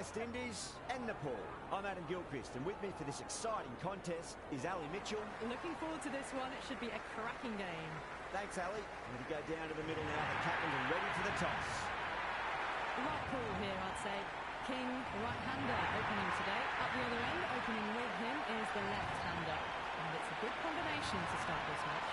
West Indies and Nepal. I'm Adam Gilchrist, and with me for this exciting contest is Ali Mitchell. Looking forward to this one. It should be a cracking game. Thanks, Ali. Ready to go down to the middle now. The captains are ready for the toss. Right call here, I'd say. King, the right-hander, opening today. Up the other end, opening with him, is the left-hander. And it's a good combination to start this match.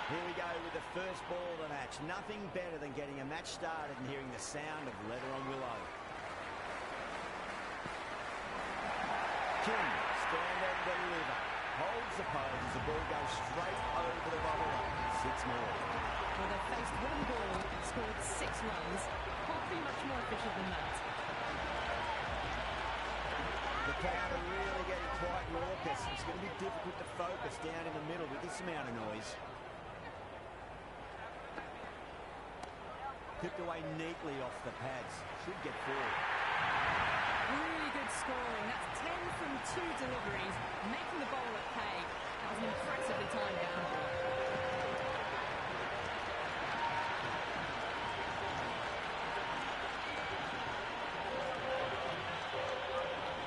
Here we go with the first ball of the match. Nothing better than getting a match started and hearing the sound of leather on willow. King, stand and deliver. Holds the pose as the ball goes straight over the bubble line. 6 more. Well, they've faced one ball, scored 6 runs. Can't be much more efficient than that. The crowd are really getting quite raucous. It's going to be difficult to focus down in the middle with this amount of noise. Clipped away neatly off the pads. Should get forward. Really good scoring. That's 10 from 2 deliveries, making the bowler pay. That was an impressively timed boundary.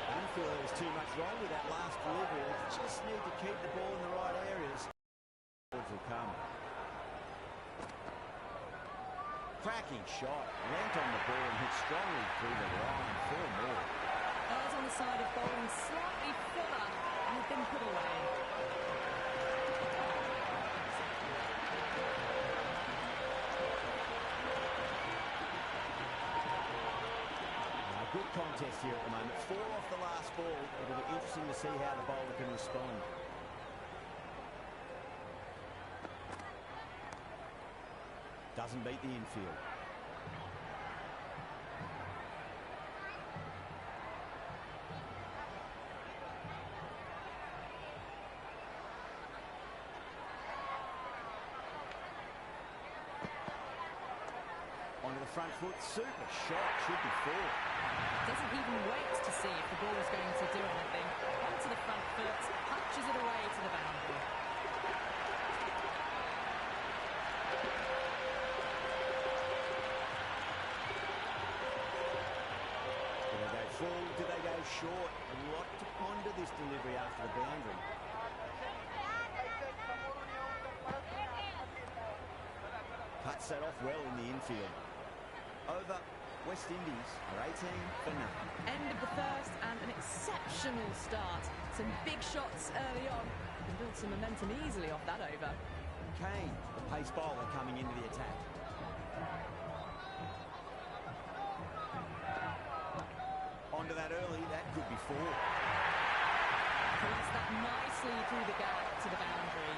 I didn't feel there was too much wrong with that last delivery. They just need to keep the ball in the right areas. Will come. Cracking shot, leant on the ball and hit strongly through the line. 4 more. Eyes on the side of bowling slightly fuller and have been put away. Good contest here at the moment. 4 off the last ball. It'll be interesting to see how the bowler can respond. Doesn't beat the infield. Onto the front foot. Super shot. Should be 4. Doesn't even wait to see if the ball is going to do anything. Onto the front foot, punches it away to the boundary. Full, do they go short? A lot to ponder this delivery after the boundary. Cuts that off well in the infield. Over, West Indies are 18 for nothing. End of the first and an exceptional start. Some big shots early on. You can build some momentum easily off that over. Kane, the pace bowler, coming into the attack. Onto that early, that could be 4. Puts that nicely through the gap to the boundary.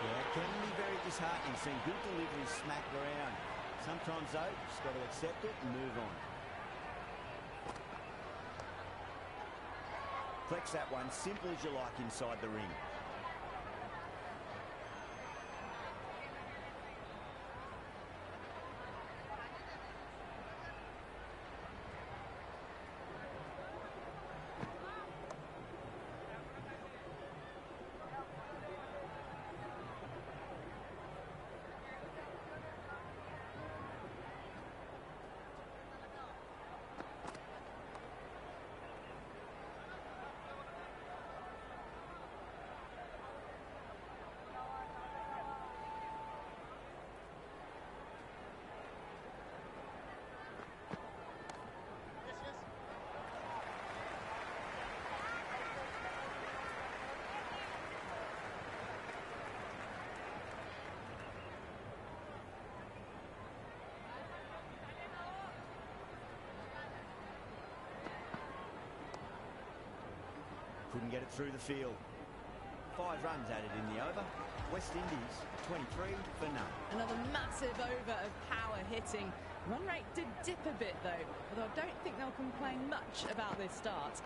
Yeah, it can be very disheartening seeing good deliveries smacked around. Sometimes though, you've just got to accept it and move on. Flex that one, simple as you like inside the ring. Couldn't get it through the field. 5 runs added in the over. West Indies 23 for none. Another massive over of power hitting. Run rate did dip a bit though, although I don't think they'll complain much about this start.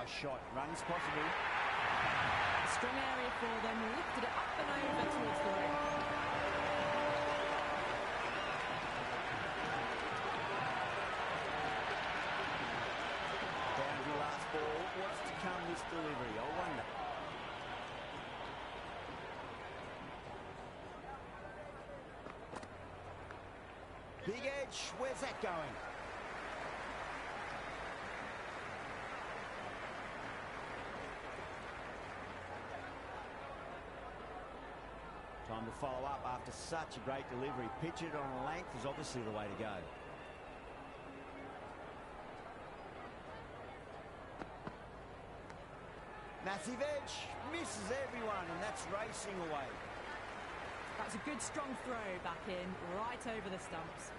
Nice shot. Runs possible. A strong area for them. Lifted it up and over towards the ring. Boundary last ball. What's to come this delivery? I wonder. Big edge. Where's that going? Time to follow up after such a great delivery. Pitch it on a length is obviously the way to go. Massive edge. Misses everyone, and that's racing away. That's a good strong throw back in, right over the stumps.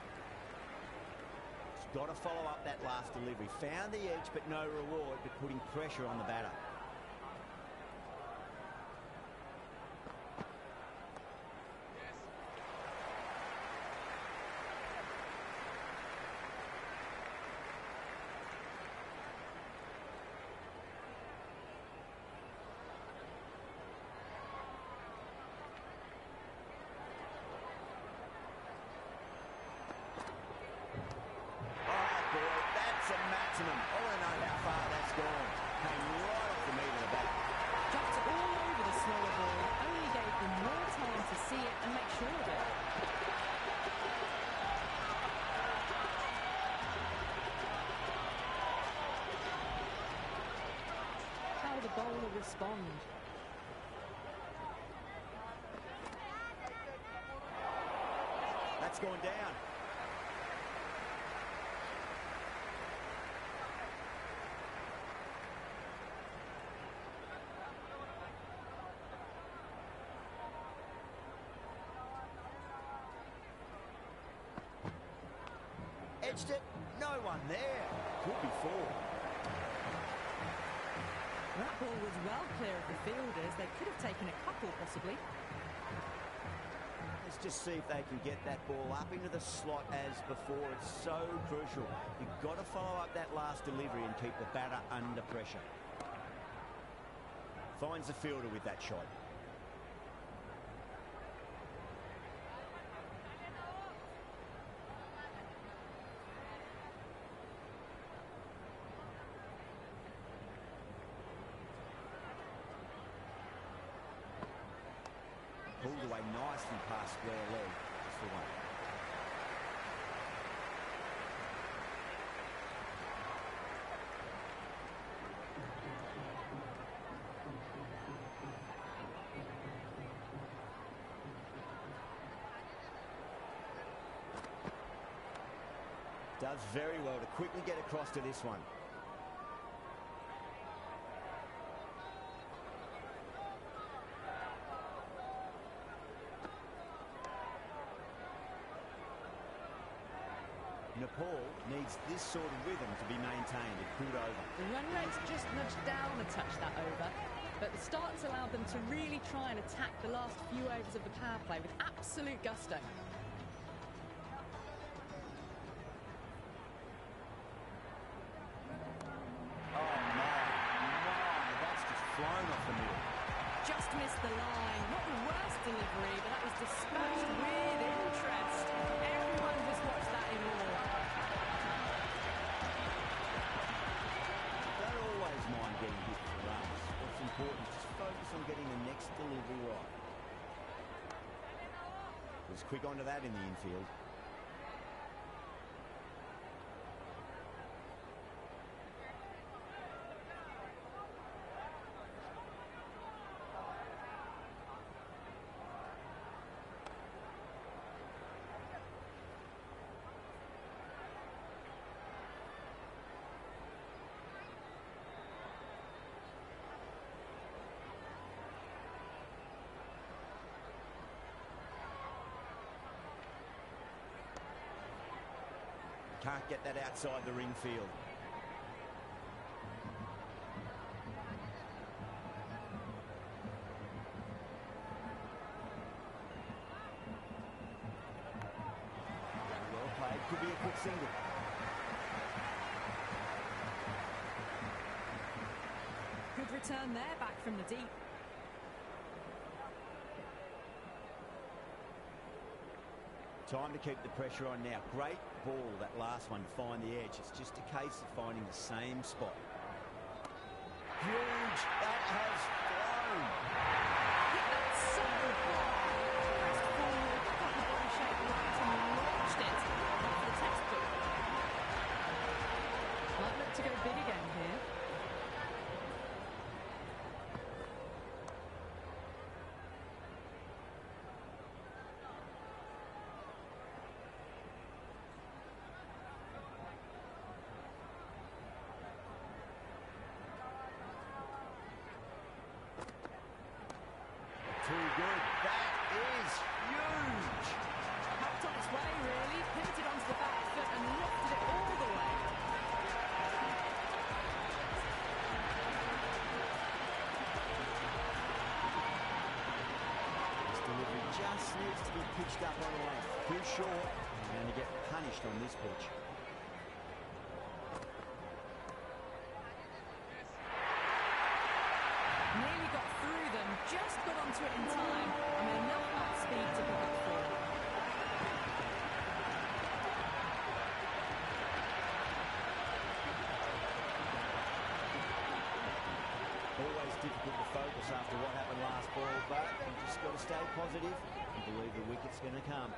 He's got to follow up that last delivery. Found the edge, but no reward, but putting pressure on the batter. Maximum. I want to know how far that's gone. Came right off the meat of the bat. Jumped all over the slower ball. Only gave them more time to see it and make sure of it. How will the bowler respond? That's gone down. Edged it, no one there. Could be four. That ball was well clear of the fielders. They could have taken a couple, possibly. Let's just see if they can get that ball up into the slot as before. It's so crucial. You've got to follow up that last delivery and keep the batter under pressure. Finds the fielder with that shot. Pulled away nicely past square leg. Just the one. Does very well to quickly get across to this one. Nepal needs this sort of rhythm to be maintained. It could over. The run rate's just nudged down a touch that over, but the start's allowed them to really try and attack the last few overs of the power play with absolute gusto. Oh my, that's just flown off the middle. Just missed the line. Not the worst delivery, but that was dispatched with interest. Everyone just watched that in awe. Don't always mind getting hit for runs. What's important is just focus on getting the next delivery right. Was quick onto that in the infield. Can't get that outside the ring field. Well played. Could be a quick single. turn there, back from the deep. Time to keep the pressure on now. Great ball, that last one, to find the edge. It's just a case of finding the same spot. Huge. That has flown. That's so hard. Pressed forward, got the body shape right and launched it. Not for the textbook. Might look to go big again here. Too good. That is huge. Hopped on its way, really. Pivoted onto the back foot and lofted it all the way. This delivery just needs to be pitched up on a length. Too short. You're going to get punished on this pitch. Nearly got through them, just got onto it in time. I mean, enough bat speed to pick up forward. Always difficult to focus after what happened last ball, but you've just got to stay positive and believe the wicket's going to come.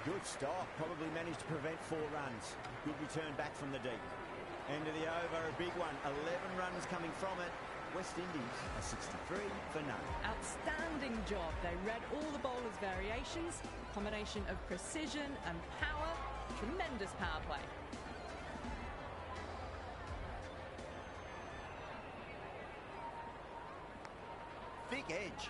Good stop, probably managed to prevent 4 runs. Good return back from the deep. End of the over, a big one. 11 runs coming from it. West Indies are 63 for none. Outstanding job. They read all the bowler's variations. A combination of precision and power. Tremendous power play. Thick edge.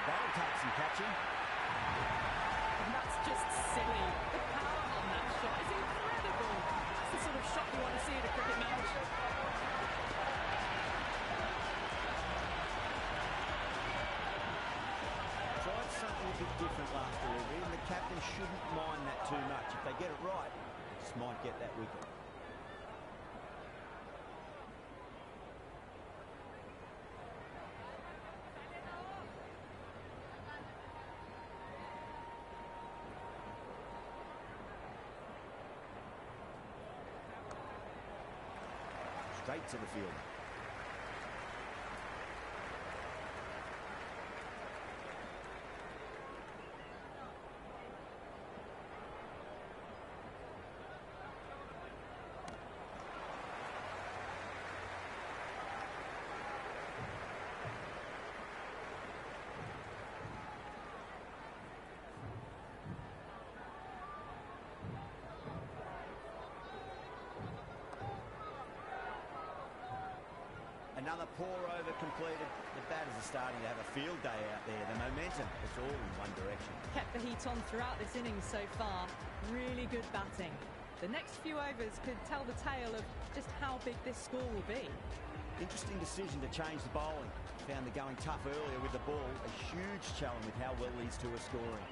That'll take some catching. And that's just silly. The power on that shot is incredible. It's the sort of shot you want to see at a cricket match. Tried something a bit different last delivery, and the captain shouldn't mind that too much. If they get it right, they just might get that wicket. Straight to the field. Another pour over completed. The batters are starting to have a field day out there. The momentum is all in one direction. Kept the heat on throughout this innings so far. Really good batting. The next few overs could tell the tale of just how big this score will be. Interesting decision to change the bowling. Found the going tough earlier with the ball. A huge challenge with how well these two are scoring.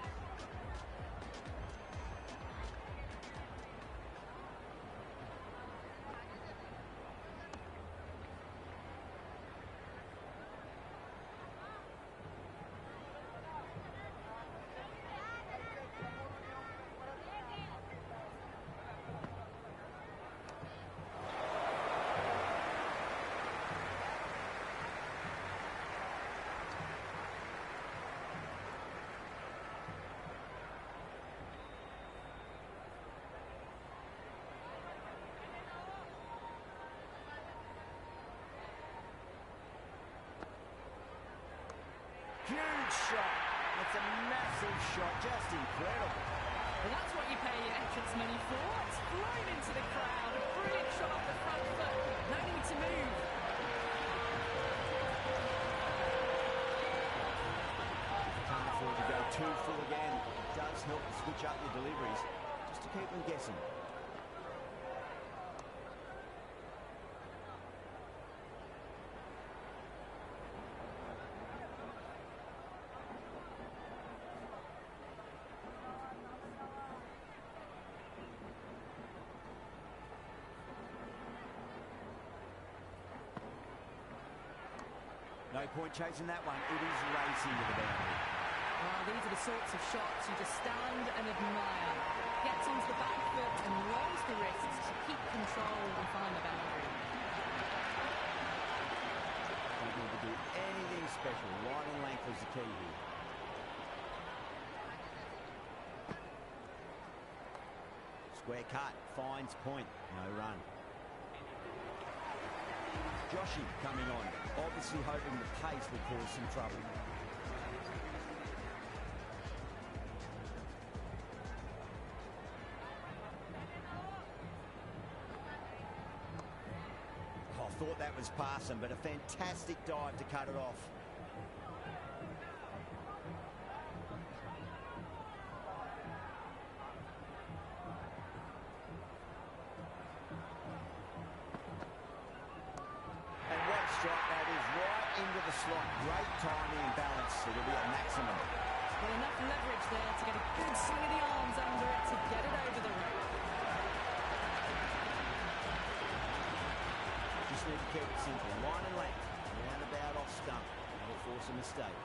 good shot. It's a massive shot, just incredible. Well, that's what you pay your entrance money for. It's flown into the crowd. A brilliant shot off the front foot. No need to move. Can't afford to go too full again. It does help to switch up your deliveries, just to keep them guessing. No point chasing that one. It is racing to the boundary. Well, these are the sorts of shots you just stand and admire. Gets onto the back foot and rolls the wrists to keep control and find the boundary. Don't need to do anything special. Line and length is the key here. Square cut, finds point, no run. Joshy coming on, obviously hoping the pace will cause some trouble. I thought that was passing, but a fantastic dive to cut it off. Into the slot, great timing and balance. It'll be a maximum. Well, enough leverage there to get a good swing of the arms under it to get it over the rope. Just need to keep it simple. Line and length, roundabout off stump. That'll force a mistake.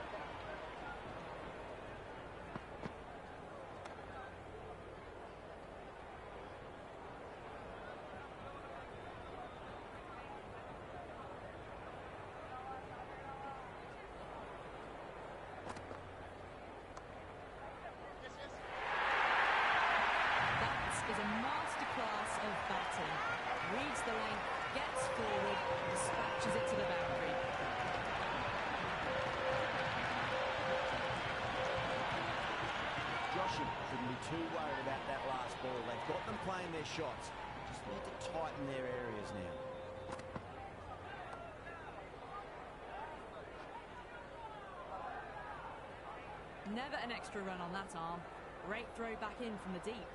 Reads the length, gets forward, dispatches it to the boundary. Joshy shouldn't be too worried about that last ball. They've got them playing their shots. Just need to tighten their areas now. Never an extra run on that arm. Great throw back in from the deep.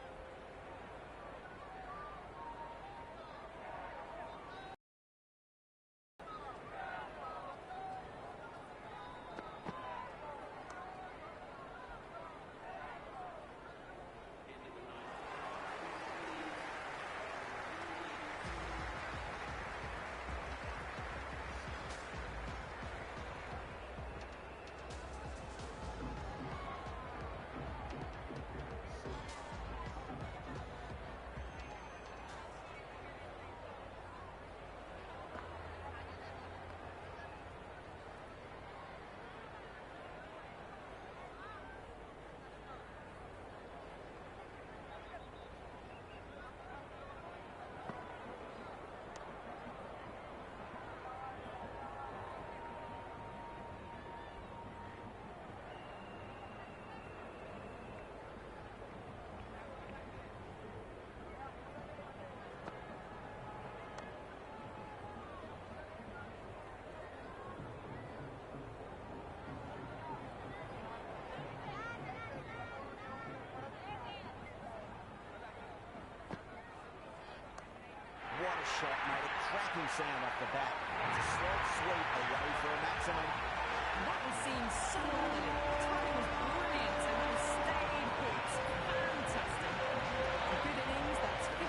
Shot made a cracking sound off the bat. It's a slight sweep away for a maximum. And that was seen so early. The timing was brilliant and he stayed put. Fantastic. A good innings, that's 50.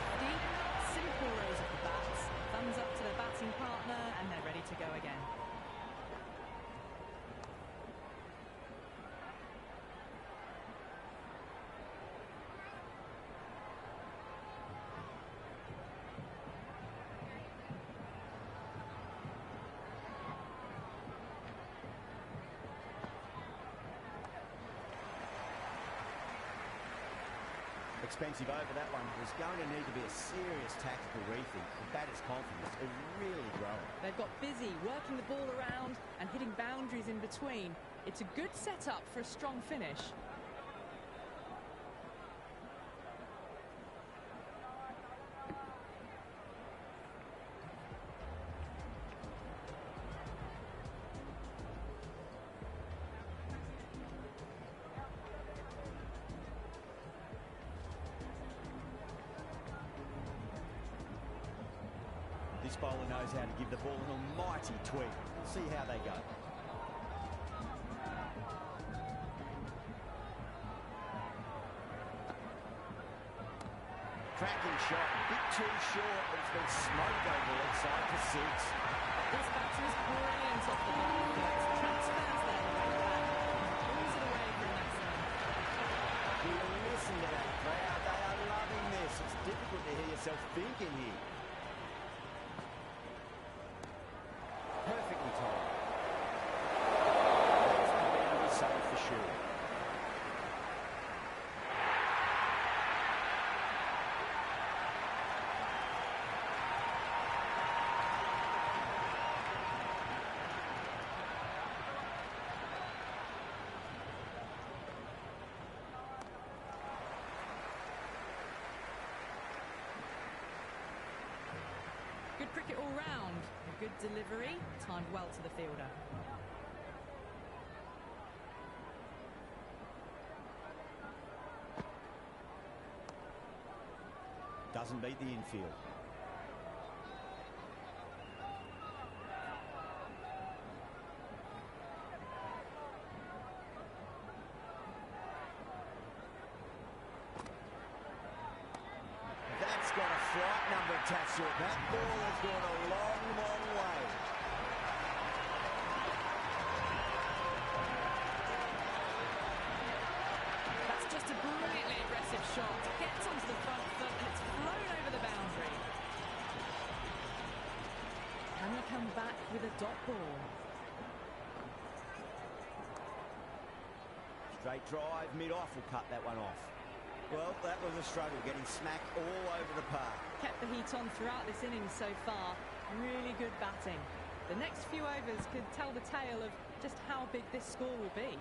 Simple rows of the bats. Thumbs up to the batting partner and they're ready to go again. Expensive over that one. There's going to need to be a serious tactical rethink. The batter's confidence is really growing. They've got busy working the ball around and hitting boundaries in between. It's a good setup for a strong finish. This bowler knows how to give the ball an almighty tweak. We'll see how they go. Cracking shot, a bit too short, but it's been smoked over the leg side for 6. This batter is brilliant off the ball. Transfers there the way back. Pulls it away from that side. You listen to that crowd, they are loving this. It's difficult to hear yourself thinking here. Perfectly timed. That's the boundary save for sure. Good cricket all round. A good delivery, timed well to the fielder. Doesn't beat the infield. That's got a flight number attached to it. That ball has gone a long, long way. That's just a brilliantly aggressive shot. Gets onto the front foot and it's flown over the boundary. Can he come back with a dot ball? Straight drive, mid-off will cut that one off. Well, that was a struggle, getting smacked all over the park. Kept the heat on throughout this innings so far. Really good batting. The next few overs could tell the tale of just how big this score will be.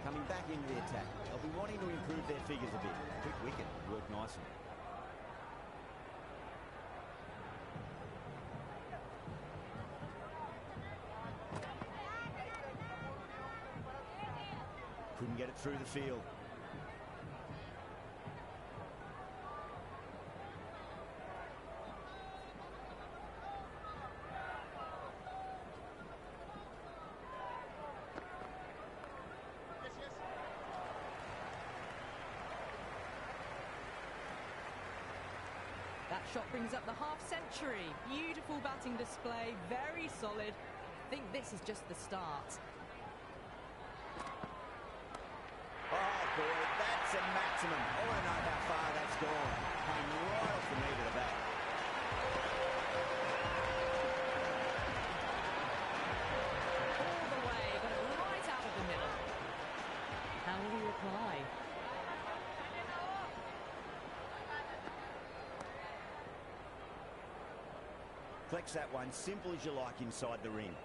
Coming back into the attack. They'll be wanting to improve their figures a bit. Quick wicket worked nicely. Couldn't get it through the field. That shot brings up the half-century. Beautiful batting display, very solid. I think this is just the start. Oh boy, that's a maximum. I want to know how far that's gone. Coming right off the knee to the back. All the way, got it right out of the middle. How will he reply? Flex that one, simple as you like inside the ring.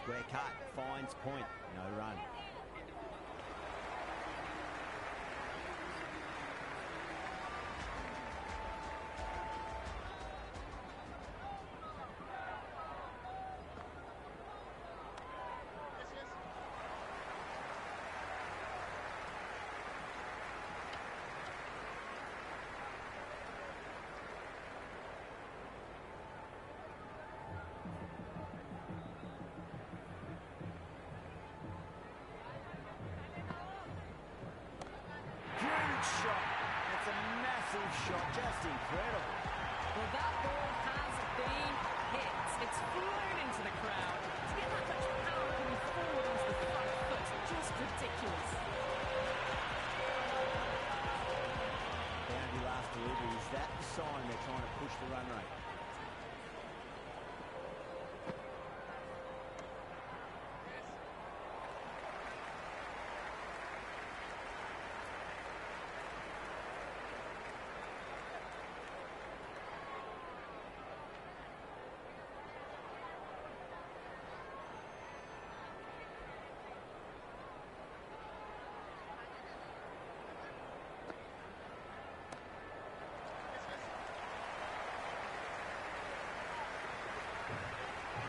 Square cut, finds point, no run. big shot. It's a massive shot, just incredible. Well, that ball has been hit. It's flown into the crowd. To get that much power coming forward onto the front foot, just ridiculous. Boundary last delivery. Is that the sign they're trying to push the run rate?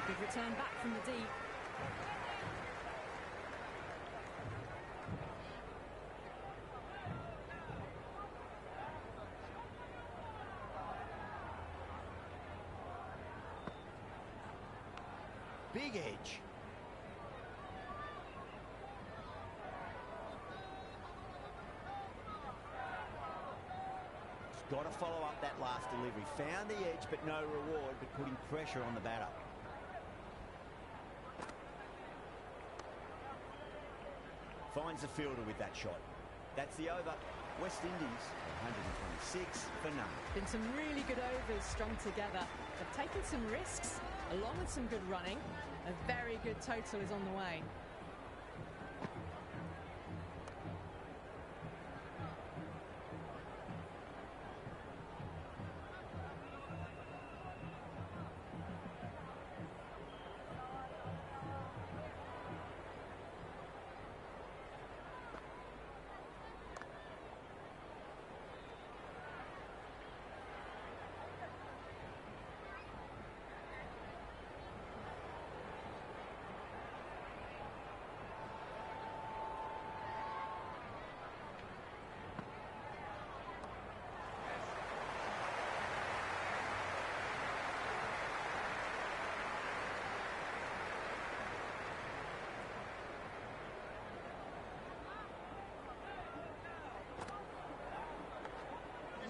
Good return back from the deep. Big edge. Got to follow up that last delivery. Found the edge, but no reward, but putting pressure on the batter. Finds the fielder with that shot. That's the over. West Indies, 126 for none. Been some really good overs strung together. They've taken some risks, along with some good running. A very good total is on the way.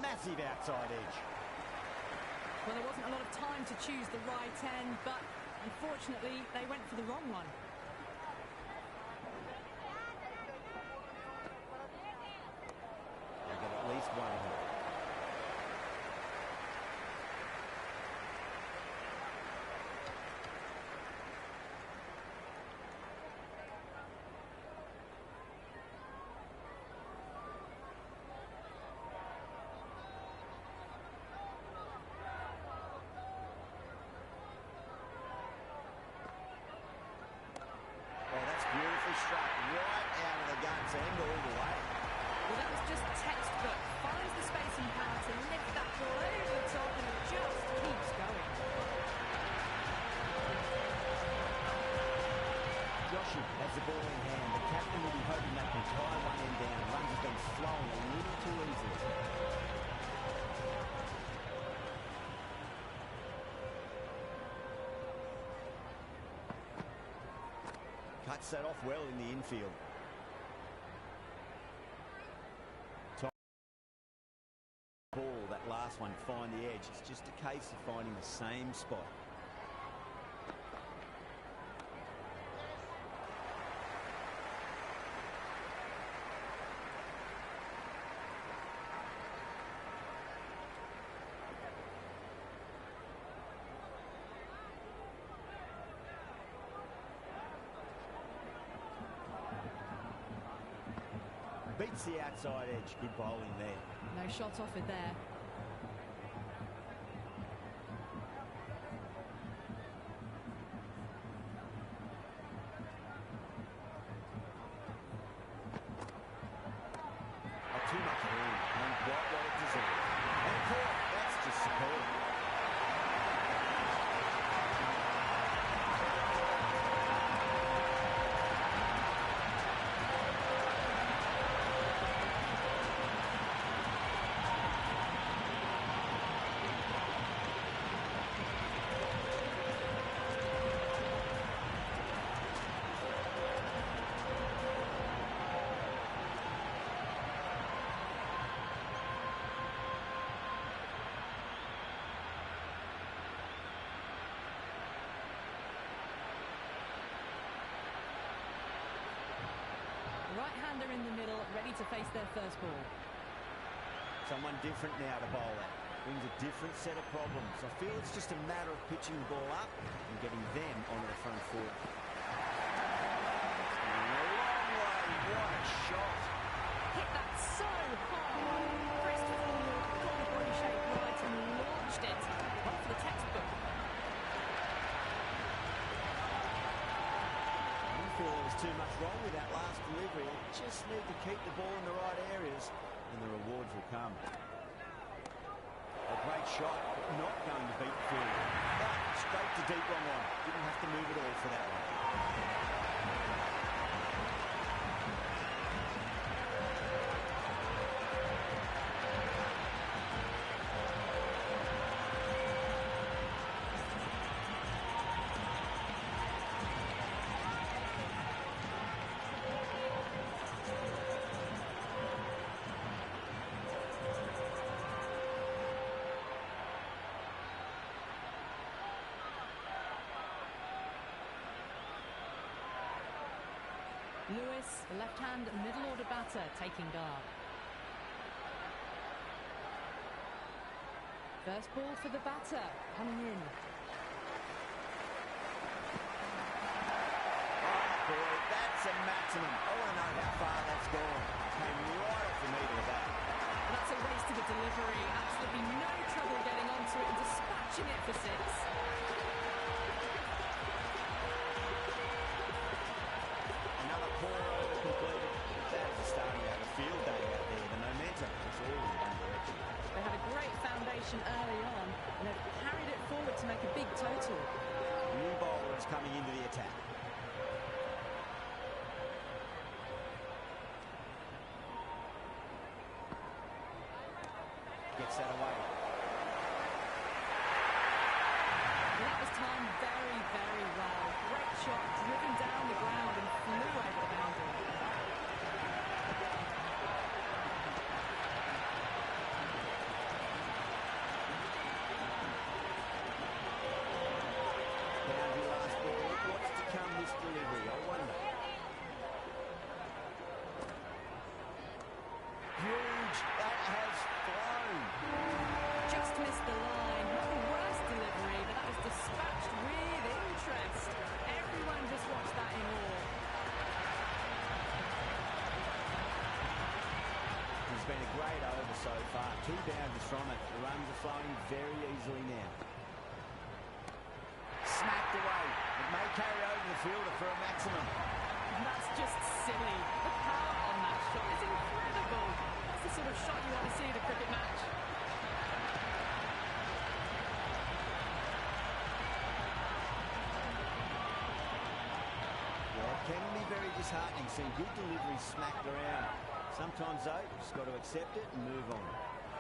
Massive outside edge. Well, there wasn't a lot of time to choose the right end, but unfortunately they went for the wrong one. They'll get at least one here. Beautifully struck right out of the guts and all the way. Well, that was just textbook. Finds the space and power to lift that ball over the top, and it just keeps going. Joshi has the ball in hand. The captain will be hoping they can tie one end down. Runs have been flowing a little too easily. Cuts that off well in the infield. Top ball, that last one, find the edge. It's just a case of finding the same spot. Beats the outside edge. Good bowling there. No shot off it there. Too much room and quite what it deserved. And caught. That's just superb. ready to face their first ball. Someone different now to bowl at. Brings a different set of problems. I feel it's just a matter of pitching the ball up and getting them onto the front foot. A long way. What a shot. Hit that so hard. Pressed forward, got the body shape right and launched it. One for the textbook. I don't feel there was too much wrong with that last delivery. They just need to keep the ball in the right areas and the rewards will come. A great shot, but not going to beat the field. But straight to deep wrong one. Didn't have to move at all for that one. Lewis, the left-hand middle order batter, taking guard. First ball for the batter, coming in. Oh boy, that's a maximum. I want to know how far that's gone. Came right off the middle of that. And that's a waste of a delivery. Absolutely no trouble getting onto it and dispatching it for six. Poor over completed. That is a starting out of field day out there. The momentum is all in one direction. They had a great foundation early on and they've carried it forward to make a big total. New bowlers coming into the attack. Gets that away. Well, that was timed very, very well. Great shot, driven down the ground and flew over the boundary. Boundary last ball. What's to come this delivery? I wonder. Huge. That has flown. Just missed the line. Not the worst delivery, but that was dispatched with interest. Everyone just watched that in awe. It's been a great over so far. 2 boundaries from it. The runs are flowing very easily now. Smacked away. It may carry over the fielder for a maximum. And that's just silly. The power on that shot is incredible. That's the sort of shot you want to see at a cricket match. Well, it can be very disheartening seeing good deliveries smacked around. Sometimes, though, you've just got to accept it and move on.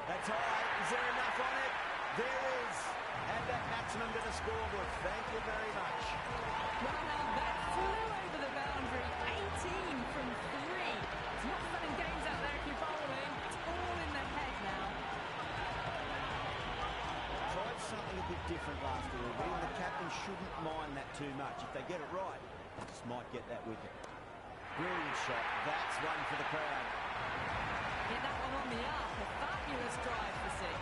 That's high. Is there enough on it? There is. Add that maximum to the scoreboard. Thank you very much. Well, now that flew over the boundary. 18 from 3. It's not fun and games out there if you're bowling. It's all in the head now. Tried something a bit different last delivery, and the captain shouldn't mind that too much. If they get it right, they just might get that wicket. Brilliant shot. That's one for the crowd. Hit that one on the up. A fabulous drive for 6.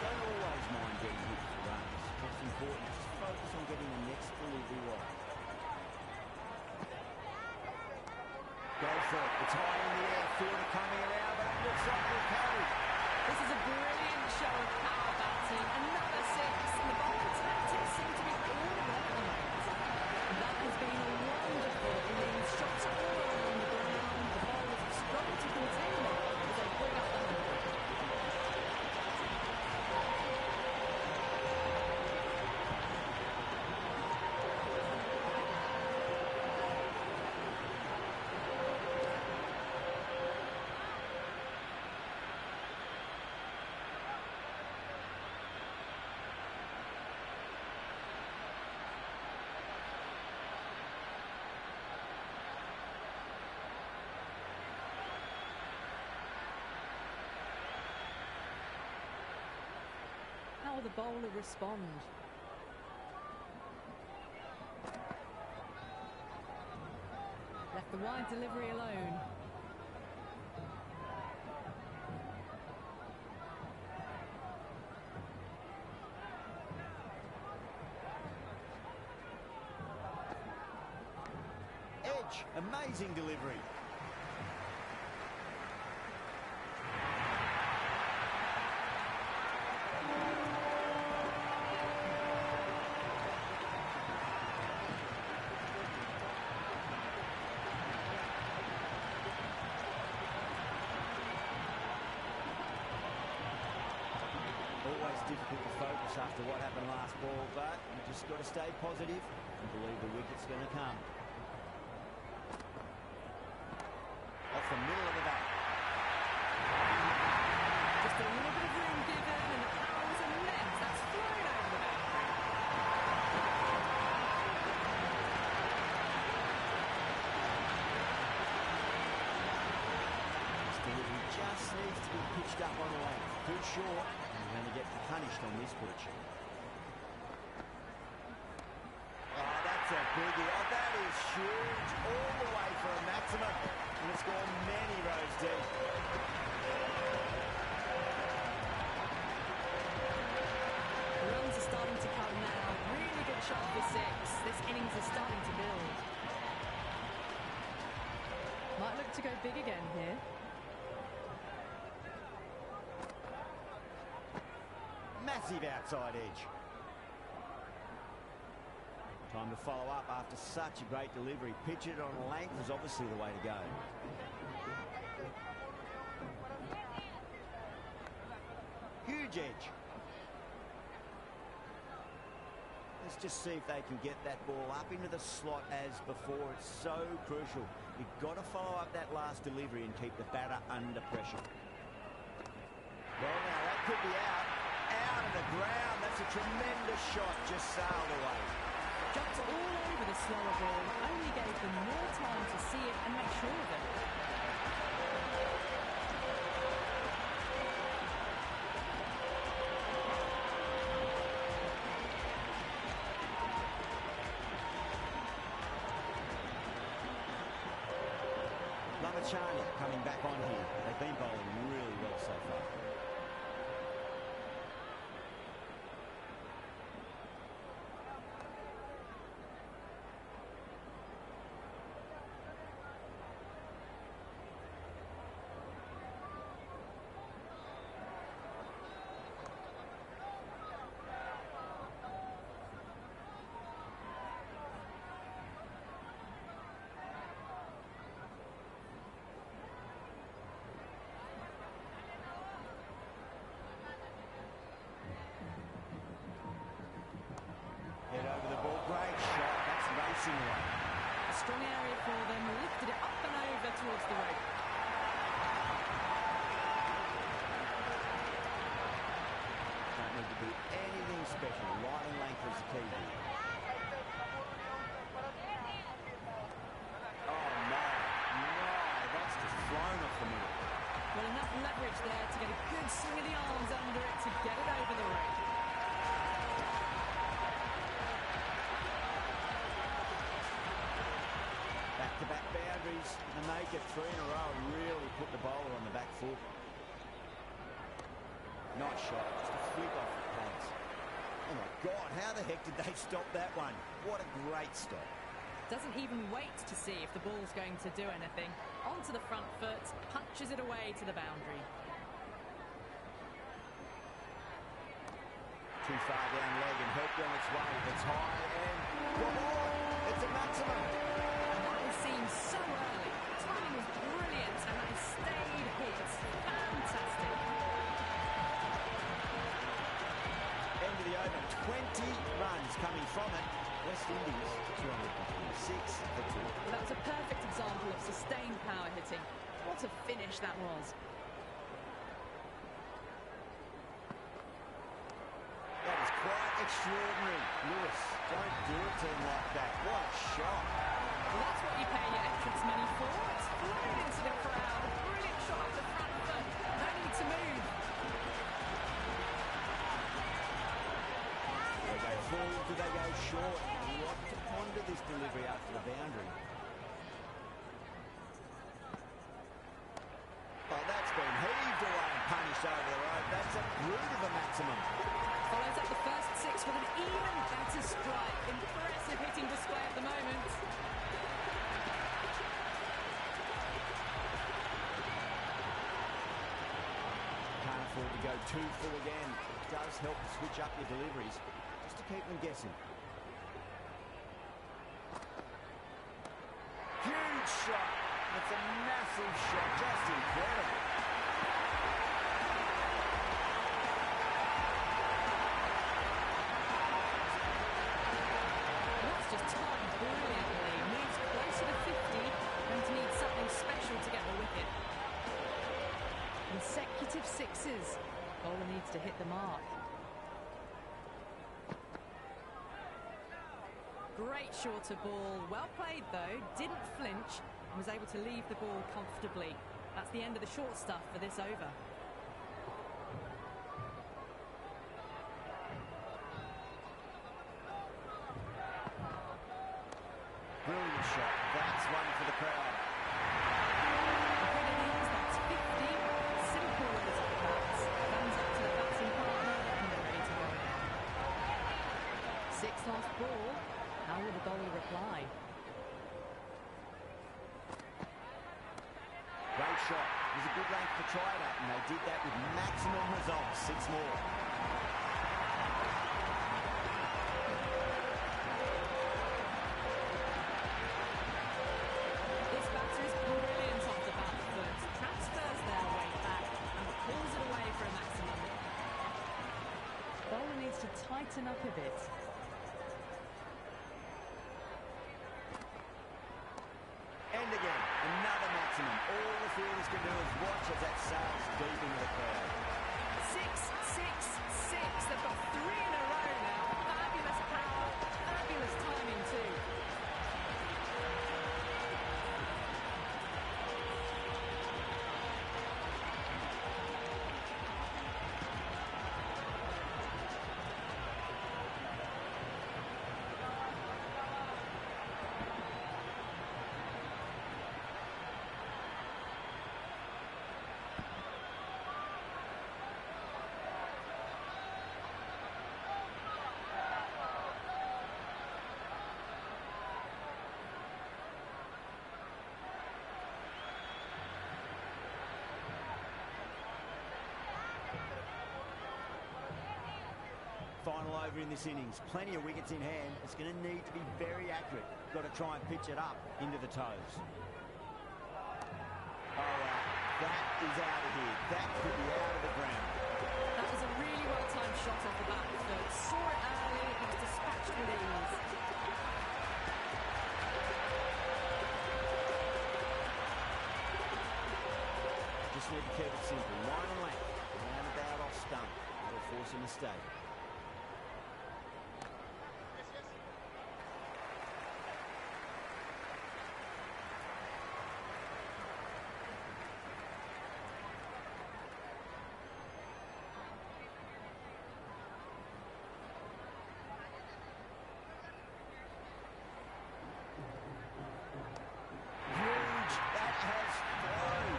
Don't always mind getting hit for runs. What's important is just focus on getting the next delivery right. Go for it. It's high in the air. Fielder coming around, but it looks like we'll carry. This is a brilliant show of power batting. Another 6. And the bowling tactics seem to be all right at the moment. That has been a wonderful innings. Shots all around the ground. The bowlers have struggled to contain them as they bring up the 100. How will the bowler respond? wide delivery alone. Edge, amazing delivery. Always difficult to focus after what happened last ball, but you just got to stay positive and believe the wicket's going to come. Off the middle of the bat. Just a little bit of room given, and the power was immense. That's flown over the boundary. This delivery just needs to be pitched up on the length. Too short, and you're going to get punished on this pitch. Oh, that's a biggie. Oh, that is huge. All the way for a maximum. And it's gone many rows deep. The runs are starting to come now. Really good shot for 6. This innings is starting to build. Might look to go big again here. Massive outside edge. Time to follow up after such a great delivery. Pitch it on length is obviously the way to go. Huge edge. Let's just see if they can get that ball up into the slot as before. It's so crucial. You've got to follow up that last delivery and keep the batter under pressure. Well, now that could be out. Out of the ground. That's a tremendous shot. Just sailed away. Jumped all over the slower ball. Only gave them more time to see it and make sure of it. Coming back on here. They've been bowling really well so far. Head over the ball. Great shot. That's racing away. A strong area for them. Lifted it up and over towards the rope. Don't need to be anything special. Right and length is the key here. Oh, no. No. That's just flown off the middle. Well, enough leverage there to get a good swing of the arms under it to get it over the rope. Back-to-back boundaries and make it 3 in a row and really put the bowler on the back foot. Nice shot, just a flick off the pads. Oh my God, how the heck did they stop that one? What a great stop. Doesn't even wait to see if the ball's going to do anything. Onto the front foot, punches it away to the boundary. Too far down leg and helped on its way. It's high and come on, it's a maximum. Seemed so early. Timing was brilliant, and that stayed hit. Fantastic. End of the over. 20 runs coming from it. West Indies 226 for 2. Well, that was a perfect example of sustained power hitting. What a finish that was. That is quite extraordinary. Lewis, don't do it to him like that. What a shot. Well, that's what you pay your entrance money for. It's flown into the crowd. A brilliant shot off the front foot. No need to move. They go full, do they go short? What to ponder this delivery after the boundary. maximum. Follows up the first 6 with an even better strike. Impressive hitting display at the moment. Can't afford to go too full again. It does help to switch up your deliveries, just to keep them guessing. Huge shot. It's a massive shot, just incredible. That's just timed brilliantly. Moves closer to 50 and needs something special to get the wicket. Consecutive sixes. Bowler needs to hit the mark. Great shorter ball. Well played though. Didn't flinch and was able to leave the ball comfortably. That's the end of the short stuff for this over. Brilliant shot. That's one for the crowd. Good innings, that's 50. Simple with his bats. Thumbs up to the batting partner and they're ready to go again. 6 last ball. How will the bowler reply? Great shot. There's a good length to try that, and they did that with maximum results. 6 more. This batter is brilliant off the back foot. Transfers their way back and pulls it away for a maximum. Bowler needs to tighten up a bit. And again, another maximum. All the fielders can do is watch as that sails deep into the crowd. 6, 6, 6. They've got 3 in a row now. Fabulous power, fabulous timing too. Final over in this innings. Plenty of wickets in hand. It's going to need to be very accurate. Got to try and pitch it up into the toes. Oh, that is out of here. That could be out of the ground. That was a really well-timed shot off the back foot. Saw it early, it was dispatched with ease. Just need to keep it simple. Line and length. Round about off stump. That'll force a mistake. Huge. That has flown.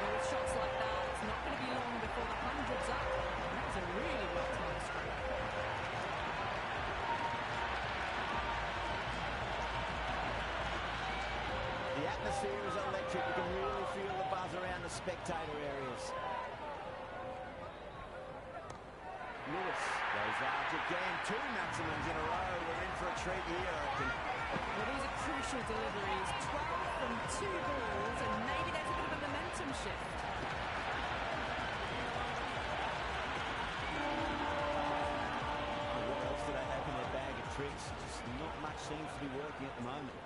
With shots like that, it's not going to be long before the 100's up. And that was a really well-timed stroke. The atmosphere is electric. You can really feel the buzz around the spectator areas. Lewis goes large again. 2 maximums in a row. We're in for a treat here, I reckon. Well, these are crucial deliveries. 12 from 2 balls, and maybe there's a bit of a momentum shift. What else do they have in their bag of tricks? Just not much seems to be working at the moment.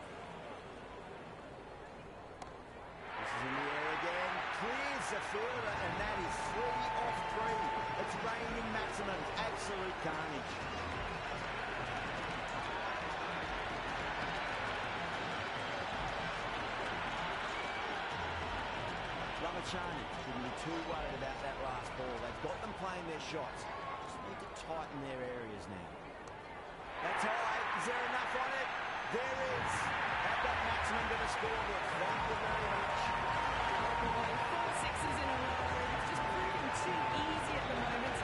This is in the air again. Clears the fielder, and that is 3 off 3. It's raining maximums. Absolute carnage. Ramachani shouldn't be too worried about that last ball. They've got them playing their shots. Just need to tighten their areas now. That's high. Is there enough on it? There is. Add that maximum to the scorebook. Thank you very much. Oh boy, 4 sixes in a row. It's just proving too easy at the moment.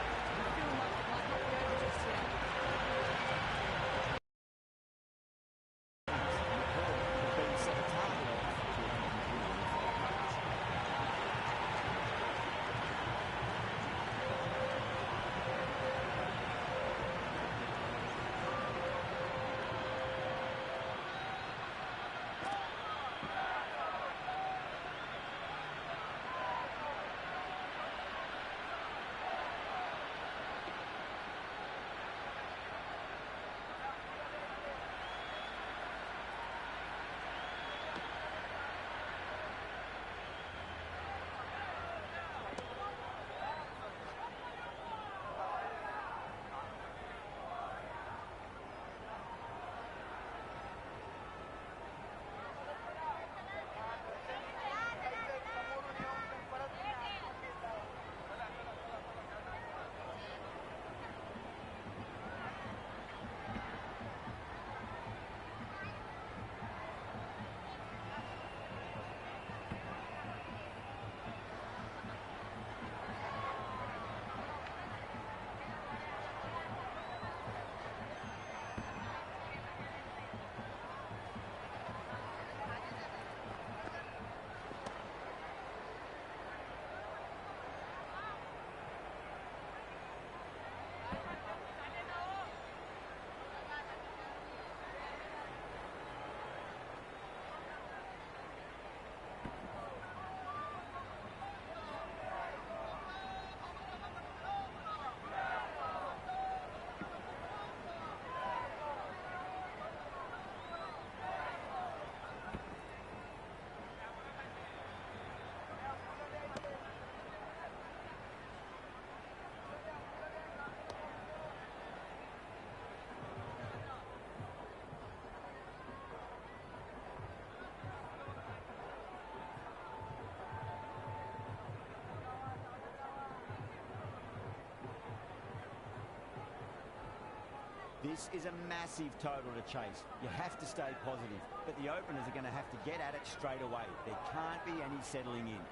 This is a massive total to chase. You have to stay positive, but the openers are going to have to get at it straight away. There can't be any settling in.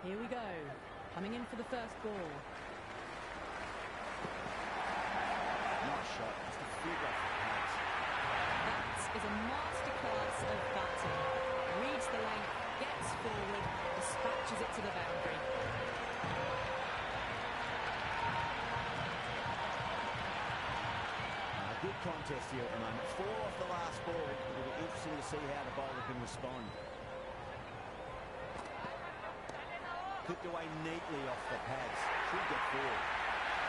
Here we go. Coming in for the first ball. Nice shot. Just a flick off the pads. That is a masterclass of batting. Reads the length, gets forward, dispatches it to the boundary. Good contest here at the moment. 4 off the last ball. It'll be interesting to see how the bowler can respond. Clipped away neatly off the pads. Should get forward.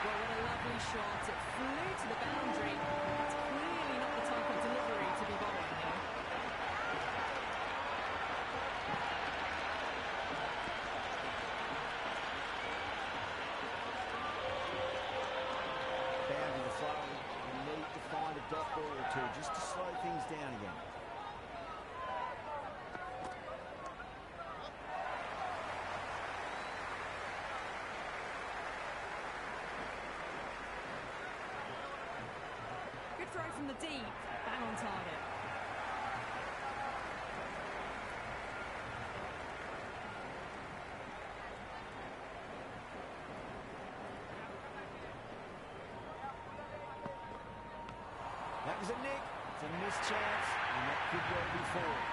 Well, what a lovely shot. It flew to the boundary. It's clearly not the type of delivery to be bowling here. Boundary the flow. You need to find a dot ball or two just to slow things down again. Good throw from the deep. Bang on target. That was a nick. It's a missed chance, and that could well be forward.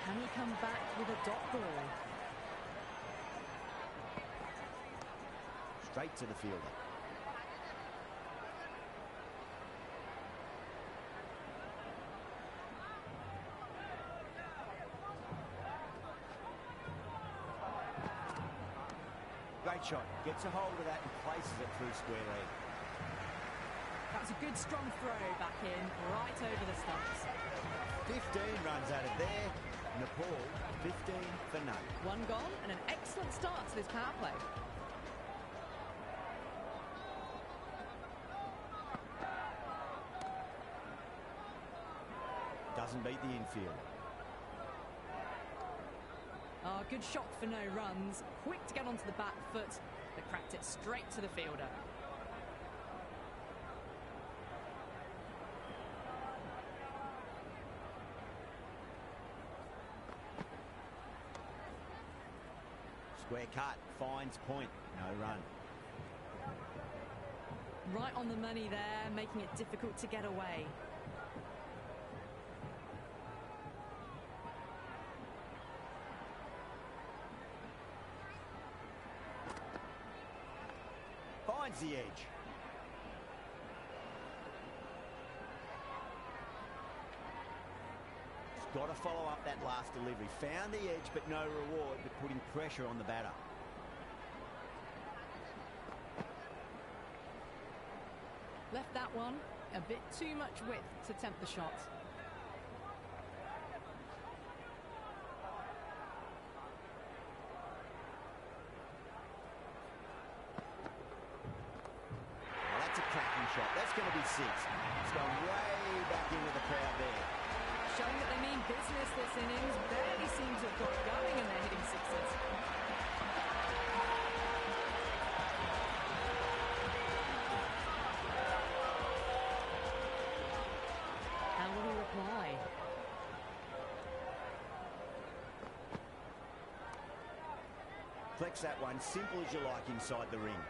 Can he come back with a dot ball? Straight to the fielder. Great shot. Gets a hold of that and places it through square leg. That's a good strong throw back in, right over the stumps. 15 runs out of there. Nepal, 15 for none. One gone and an excellent start to this power play. Doesn't beat the infield. Oh, good shot for no runs. Quick to get onto the back foot, but cracked it straight to the fielder. Square cut, finds point, no run. Right on the money there, making it difficult to get away. Finds the edge. Got to follow up that last delivery. Found the edge, but no reward, but putting pressure on the batter. Left that one a bit too much width to tempt the shot. Well, that's a cracking shot. That's going to be 6. It's gone way back into the crowd there. Showing that they mean business this innings. Barely seem to have got it going and they're hitting sixes. How will he reply? Flex that one, simple as you like inside the ring.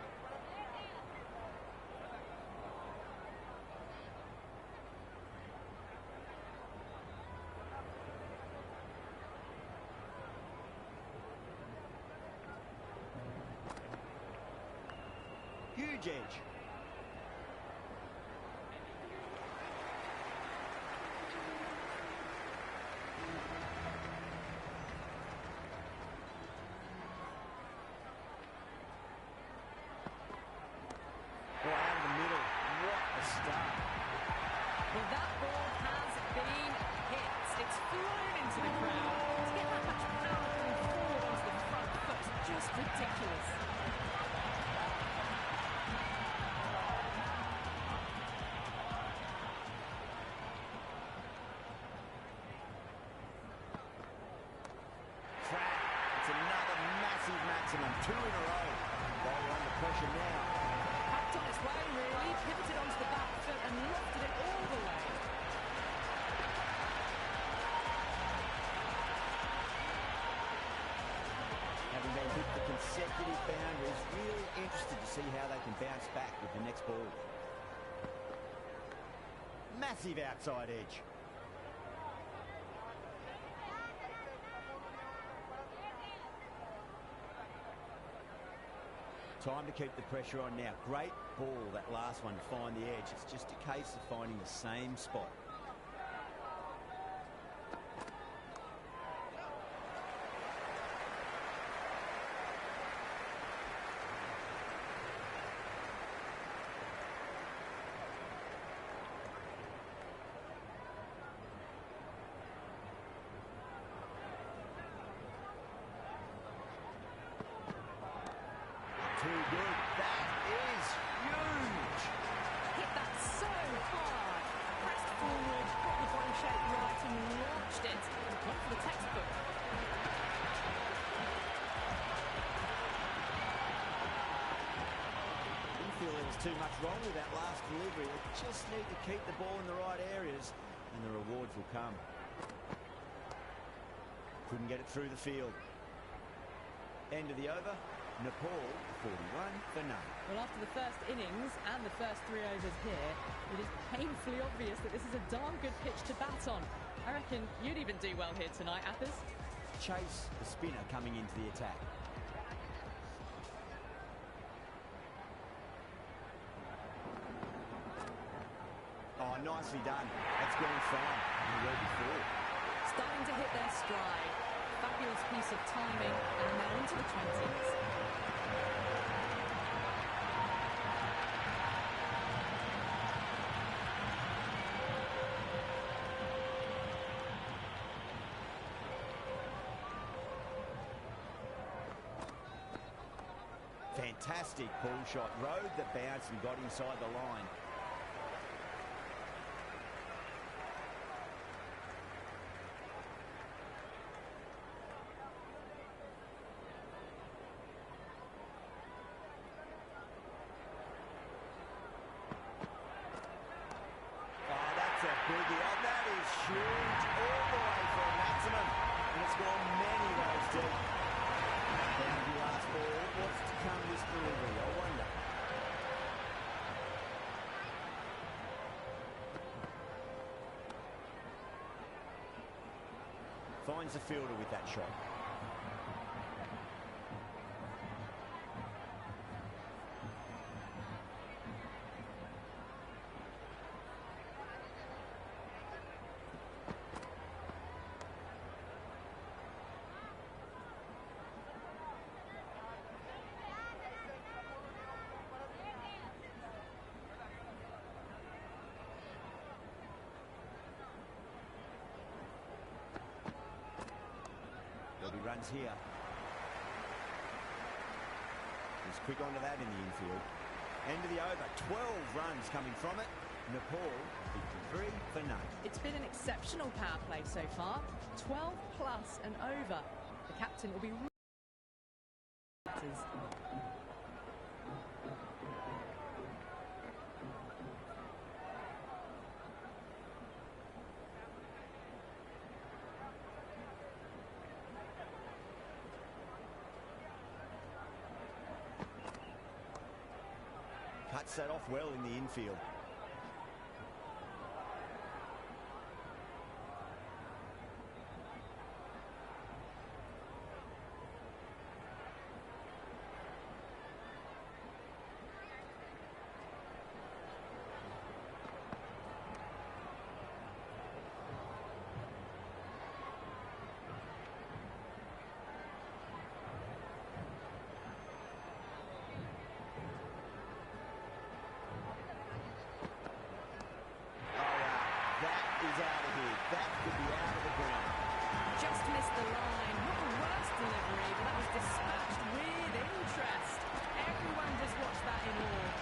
Huge edge. Oh, out of the middle. What a start. Well, that ball has been hit. It's flown into the crowd. To get that much power coming forward onto the front foot is just ridiculous. 2 in a row. Bowler under pressure now. Packed on its way, really. Pivoted onto the back foot and lofted it all the way. Having been hit for consecutive boundaries, really interested to see how they can bounce back with the next ball. Massive outside edge. Time to keep the pressure on now. Great ball, that last one, to find the edge. It's just a case of finding the same spot. Too good. That is huge. Hit that so hard. Pressed forward, got the body shape right and launched it. Gone for the textbook. Didn't feel there was too much wrong with that last delivery. They just need to keep the ball in the right areas and the rewards will come. Couldn't get it through the field. End of the over. Nepal 41 for none. Well, after the first innings and the first 3 overs here, it is painfully obvious that this is a darn good pitch to bat on. I reckon you'd even do well here tonight, Athers. Chase the spinner coming into the attack. Oh, nicely done. That's gone fine. Well before. Starting to hit their stride. Fabulous piece of timing, and now into the 20s. Fantastic pull shot. Rode the bounce and got inside the line. Boogie. Oh, that is huge. All the way for a maximum. And it's gone many rows deep. Boundary last ball. What's to come this delivery? I wonder. Finds the fielder with that shot. Runs here. He's quick onto that in the infield. End of the over. 12 runs coming from it. Nepal 53 for none. It's been an exceptional power play so far. 12 plus and over. The captain will be cuts that off well in the infield. Is out of here. That could be out of the ground. Just missed the line. Not the worst delivery, but that was dispatched with interest. Everyone just watched that in awe.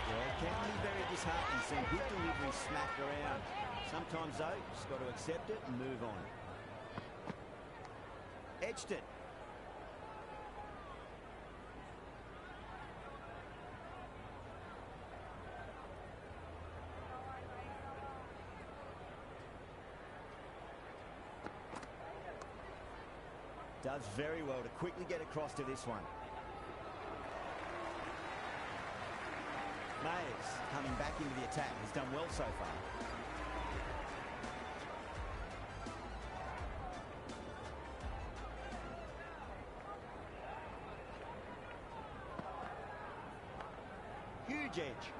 Yeah, it can be very disheartening seeing good delivery smacked around. Sometimes, though, just got to accept it and move on. Edged it. Does very well to quickly get across to this one. Mays coming back into the attack. He's done well so far. Huge edge.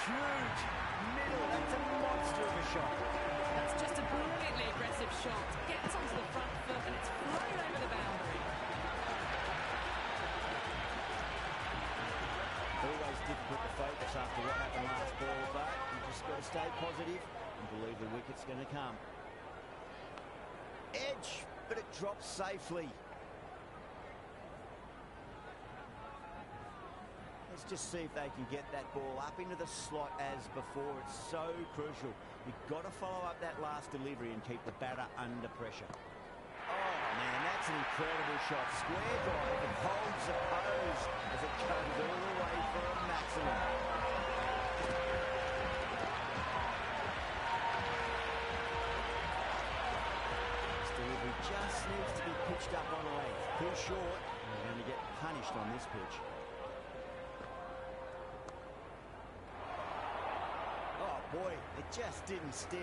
Huge middle. That's a monster of a shot. That's just a brilliantly aggressive shot. Gets onto the front foot and it's flown over the boundary. Always difficult to focus after what happened last ball, but you just got to stay positive and believe the wicket's going to come. Edge, but it drops safely. Let's just see if they can get that ball up into the slot as before. It's so crucial. You've got to follow up that last delivery and keep the batter under pressure. Oh, man, that's an incredible shot. Square drive and holds the pose as it comes all the way for a maximum. This delivery just needs to be pitched up on a length. Too short, and they're going to get punished on this pitch. Boy, it just didn't stick.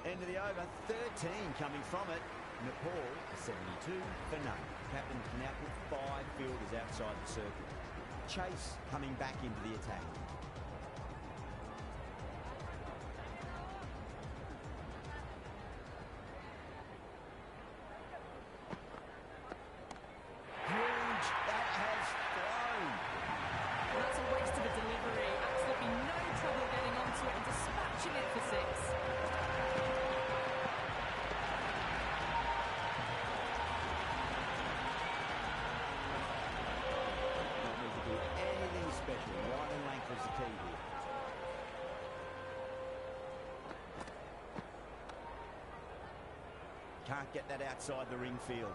End of the over, 13 coming from it. Nepal, 72 for none. Captain now put 5 fielders outside the circle. Chase coming back into the attack. Can't get that outside the ring field.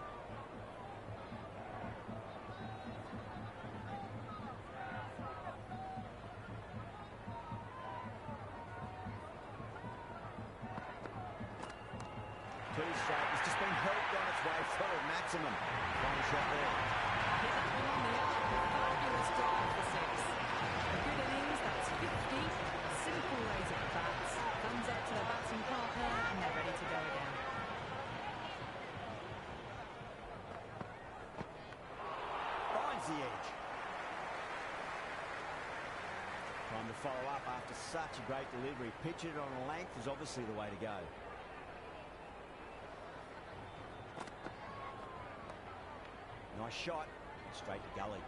Too straight. It's just been helped on its way for a maximum. One shot there. Hit that one on the arc. Fabulous drive for 6. A good innings, that's 50. Simple raise of the bats. Thumbs up to the batting partner and they're ready to go again. The edge. Time to follow up after such a great delivery. Pitch it on a length is obviously the way to go. Nice shot. Straight to gully.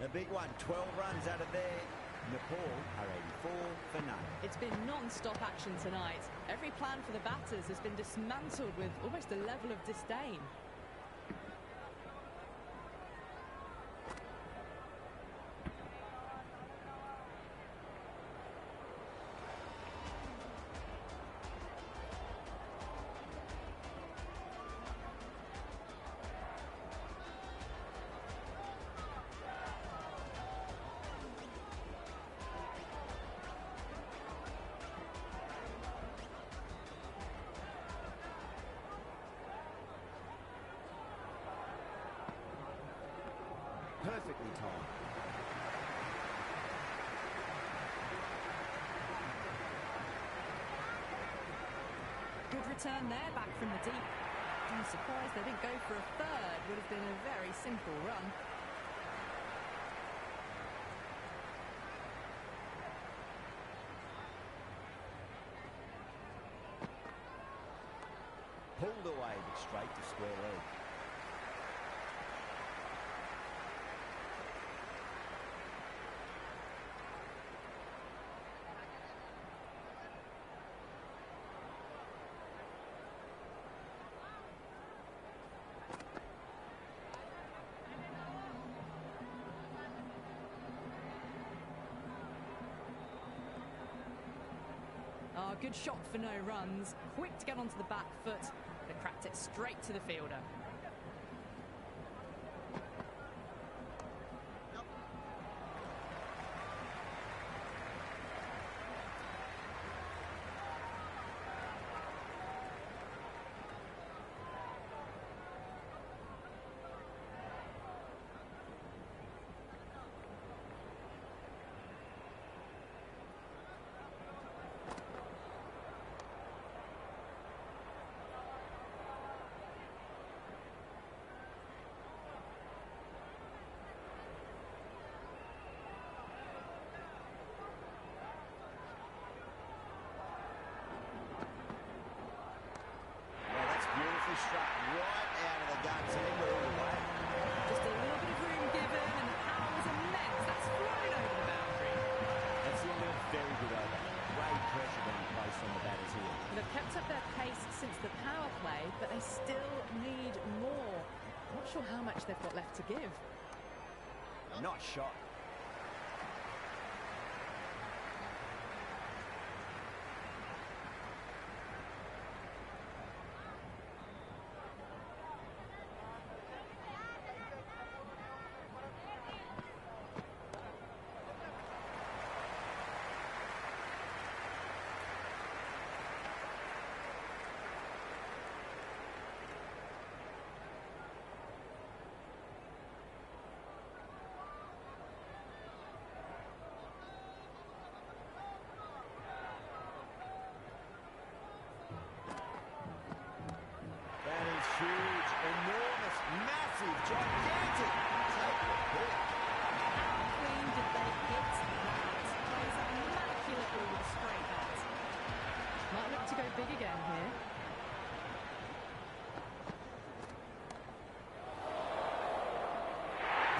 A big one, 12 runs out of there. Nepal are 84 for none. It's been non-stop action tonight. Every plan for the batters has been dismantled with almost a level of disdain. Good return there, back from the deep. I'm surprised they didn't go for a third. Would have been a very simple run. Pulled away, but straight to square leg. Oh, good shot for no runs. Quick to get onto the back foot. They cracked it straight to the fielder. Struck right out of the guts and all the way. Just a little bit of room given, and the power was immense. That's flown over the boundary. That's the end of a very good over. Great pressure being placed on the batters here. They've kept up their pace since the power play, but they still need more. Not sure how much they've got left to give. Nice shot. Huge, enormous, massive, gigantic. Take the pick. How clean did they hit that? Plays immaculately with a straight bat. Might look to go big again here.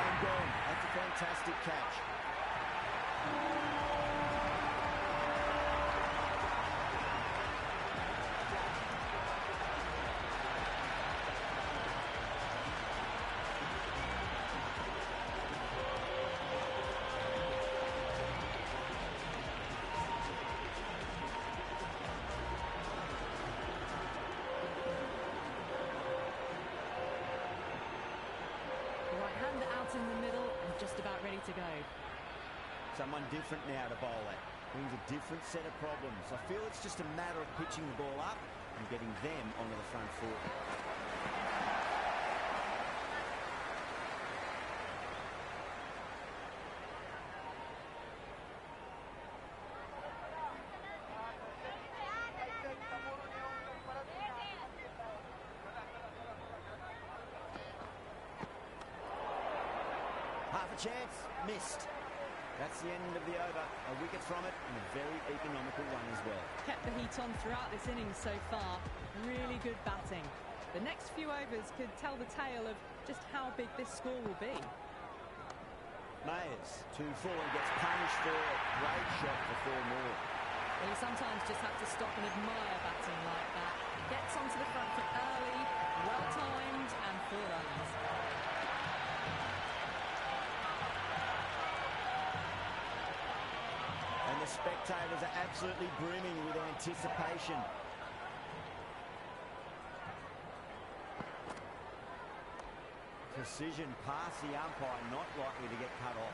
And gone. That's a fantastic catch. Right-hander out in the middle and just about ready to go. Someone different now to bowl at. Brings a different set of problems. I feel it's just a matter of pitching the ball up and getting them onto the front foot. Half a chance, missed. That's the end of the over. A wicket from it and a very economical one as well. Kept the heat on throughout this innings so far. Really good batting. The next few overs could tell the tale of just how big this score will be. Mayers, 2 full and gets punished for it. Great shot for 4 more. Well, you sometimes just have to stop and admire batting like that. Gets onto the front foot early, well-timed, and 4 runs. And the spectators are absolutely brimming with anticipation. Precision past the umpire, not likely to get cut off.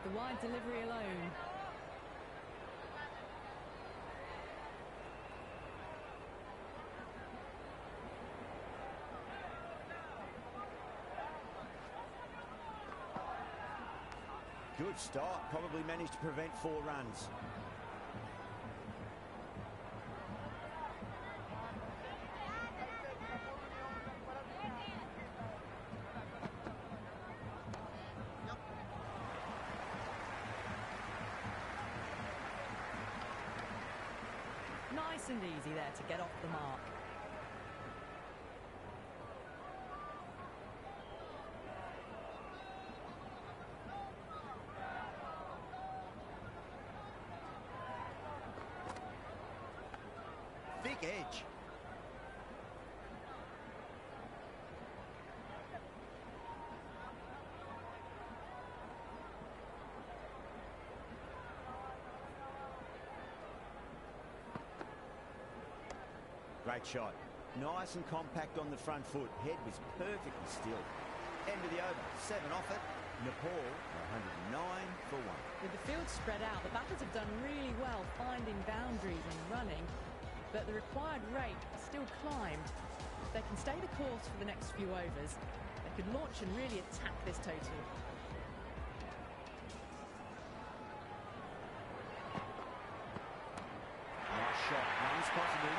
the wide delivery alone. Good start, probably managed to prevent 4 runs. Nice and easy there to get off the mark. Thick edge. Great shot. Nice and compact on the front foot. Head was perfectly still. End of the over. 7 off it. Nepal 109 for 1. With the field spread out, the batters have done really well finding boundaries and running, but the required rate still climbed. If they can stay the course for the next few overs, they could launch and really attack this total. Nice shot. Runs possible.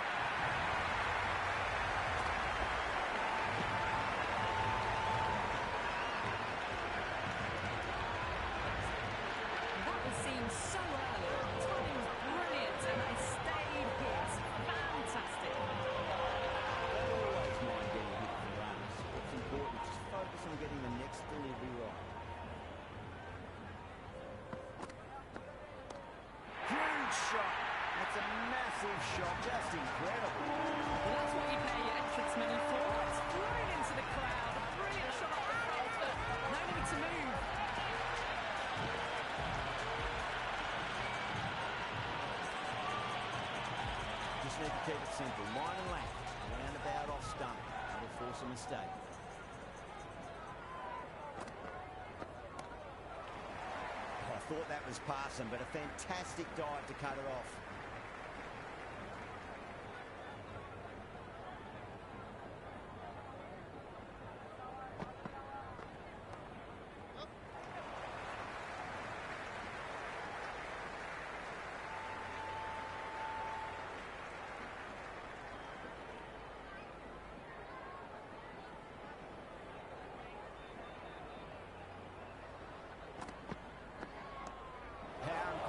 That was seen so early. The timing was brilliant and they stayed hit. Fantastic. Don't always mind getting hit for runs. It's important to just focus on getting the next delivery right. Huge shot. That's a massive shot. Just incredible. Well, that's what you pay your entrance money for. It's thrown into the crowd. A brilliant shot off the front foot. No need to move. Just need to keep it simple. Line and length. Roundabout off stump. That'll force a mistake. I thought that was passing, but a fantastic dive to cut it off.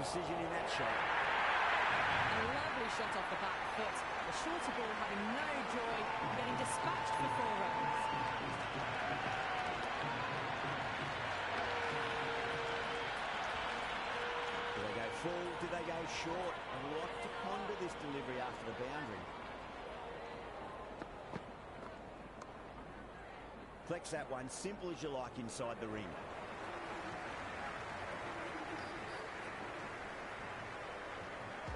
Precision in that shot. A lovely shot off the back foot. The shorter ball having no joy, getting dispatched for 4 runs. Do they go full? Do they go short? A lot to ponder this delivery after the boundary. Flex that one, simple as you like inside the ring.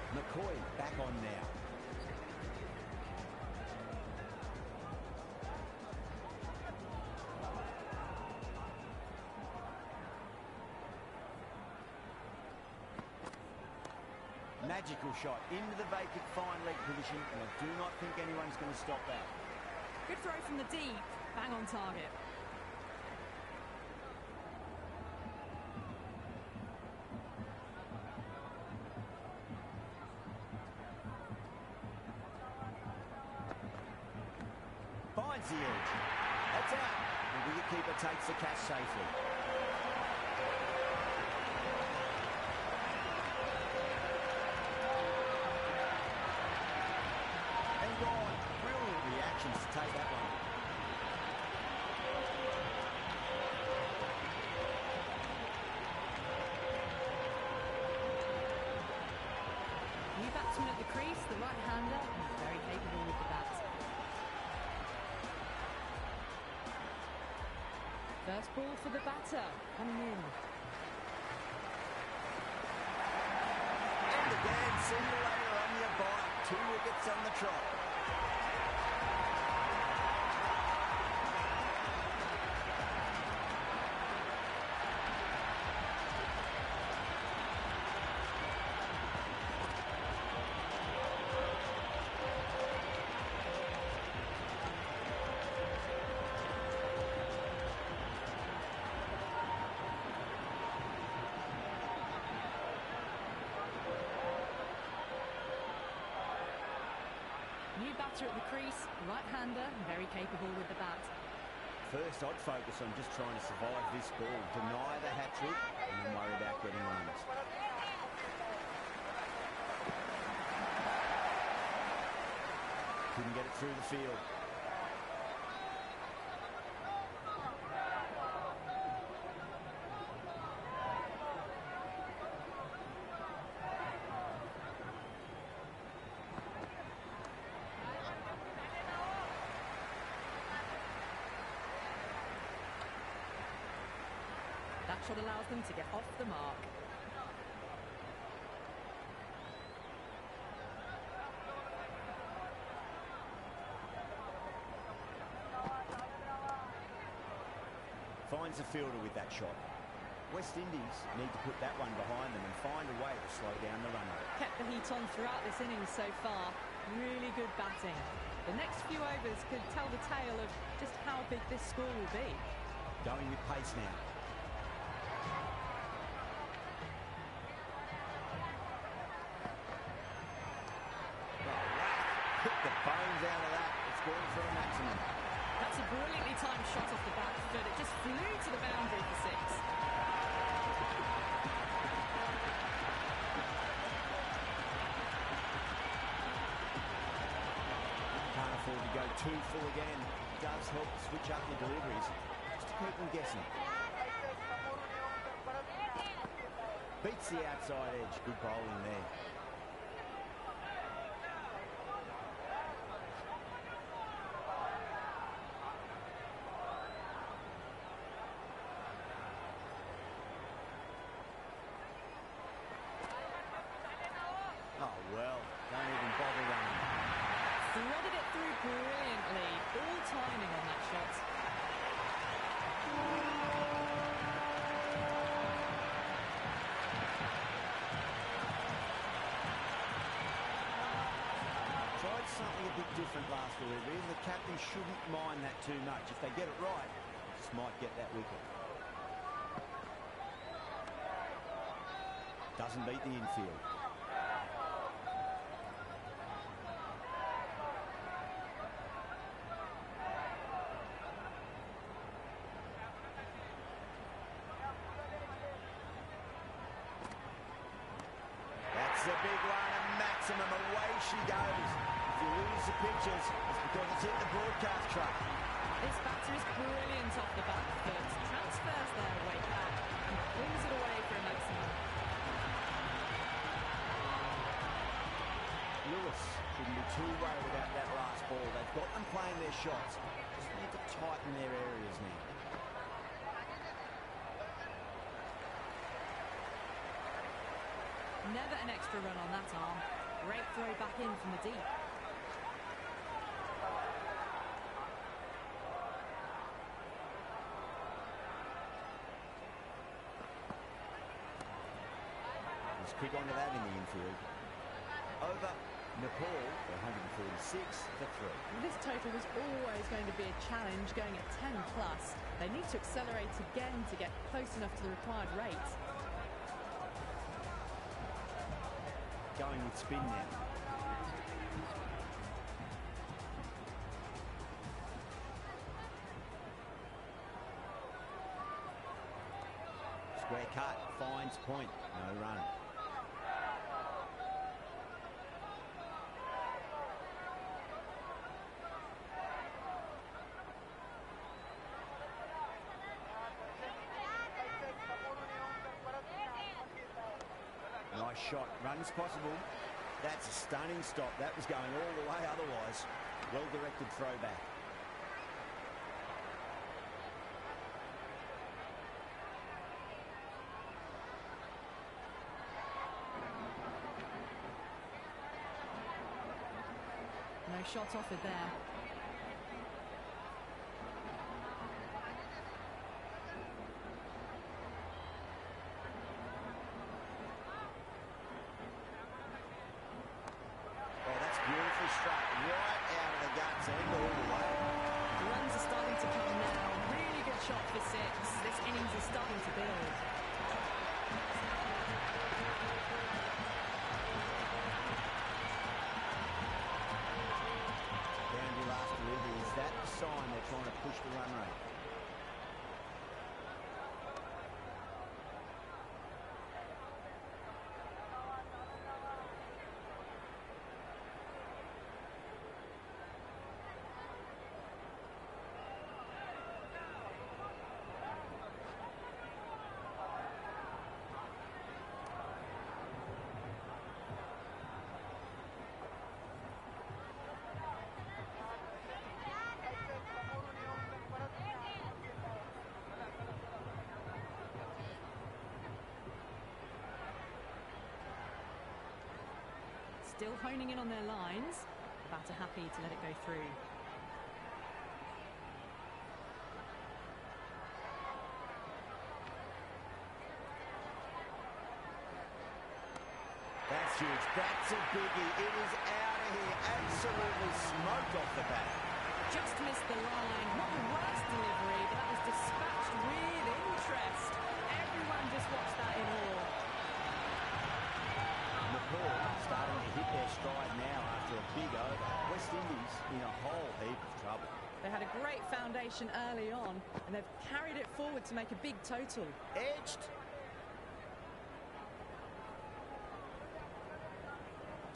McCoy back on now. Magical shot into the vacant fine leg position, and I do not think anyone's going to stop that. Good throw from the deep. Bang on target. Finds the edge. That's out. The wicketkeeper takes the catch safely. And gone. Brilliant reactions to take that one. New batsman at the crease, the right-hander, very capable with the bat. First ball for the batter, coming in. And again, see you later on your bite. 2 wickets on the trot. batter at the crease, right-hander, very capable with the bat. First, I'd focus on just trying to survive this ball, deny the hat-trick, and then worry about getting runs. Couldn't get it through the field. That shot allows them to get off the mark. Finds the fielder with that shot. West Indies need to put that one behind them and find a way to slow down the run rate. Kept the heat on throughout this innings so far. Really good batting. The next few overs could tell the tale of just how big this score will be. Going with pace now. Hit the bones out of that. It's going for a maximum. That's a brilliantly timed shot off the back foot. It just flew to the boundary for six. Can't afford to go too full again. It does help to switch up your deliveries, just to keep them guessing. Beats the outside edge. Good bowling there. Oh, well, don't even bother running. Threaded it through brilliantly. All timing on that shot. Tried something a bit different last delivery, and the captain shouldn't mind that too much. If they get it right, they just might get that wicket. Doesn't beat the infield. A big one, a maximum. Away she goes. If you lose the pictures, it's because it's hit the broadcast truck. This batter is brilliant off the back foot. Transfers their way back and brings it away for a maximum. Lewis shouldn't be too worried about that last ball. They've got them playing their shots. Just need to tighten their areas now. Never an extra run on that arm. Great throw back in from the deep. He's quick onto that in the infield. Over Nepal for 146 for 3. This total was always going to be a challenge, going at 10 plus. They need to accelerate again to get close enough to the required rate. Going with spin now. Square cut, finds point, no run. Nice shot, runs possible. That's a stunning stop. That was going all the way otherwise. Well-directed throwback. No shot offered there. Beautifully struck right out of the guts and all the way. The runs are starting to come now. Really good shot for six. This innings is starting to build. still honing in on their lines. The batter happy to let it go through. That's huge. That's a biggie. It is out of here. Absolutely smoked off the bat. Just missed the line. Not the worst delivery, but that was dispatched with interest. Everyone just watched that in awe. Nepal starting to hit their stride now after a big over. West Indies in a whole heap of trouble. They had a great foundation early on, and they've carried it forward to make a big total. Edged.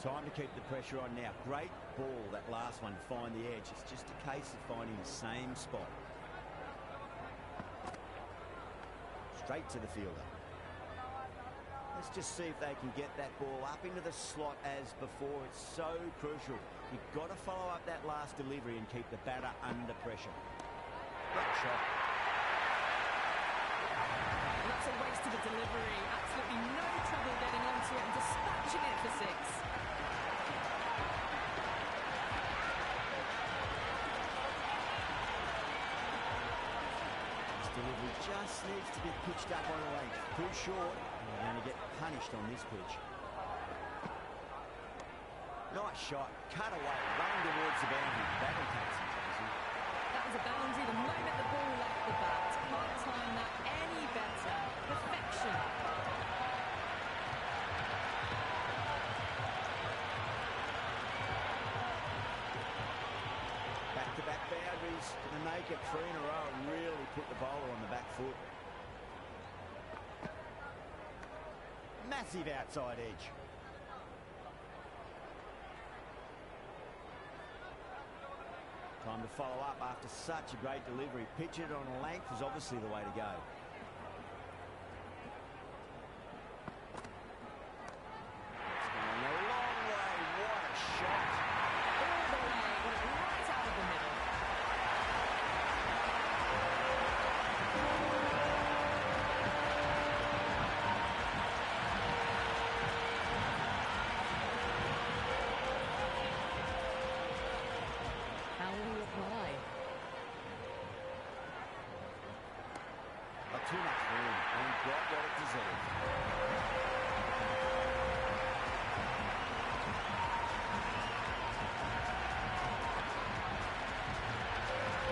Time to keep the pressure on now. Great ball, that last one, to find the edge. It's just a case of finding the same spot. Straight to the fielder. Let's just see if they can get that ball up into the slot as before. It's so crucial. You've got to follow up that last delivery and keep the batter under pressure. Great shot. That's a waste of a delivery. Absolutely no trouble getting onto it and dispatching it for 6. Delivery just needs to be pitched up on a length. Too short, and you're going to get punished on this pitch. Nice shot, cut away, running towards the boundary. That will take some chasing. That was a boundary the moment the ball left the bat. Can't time that any better. Perfection. Back-to-back boundaries to make it 3 in a row and really put the bowler on the back foot. Massive outside edge. Time to follow up after such a great delivery. Pitch it on a length is obviously the way to go. It's going a long way. What a shot. All the way, went right out of the middle. How will he apply? Not too much room and got what it deserved.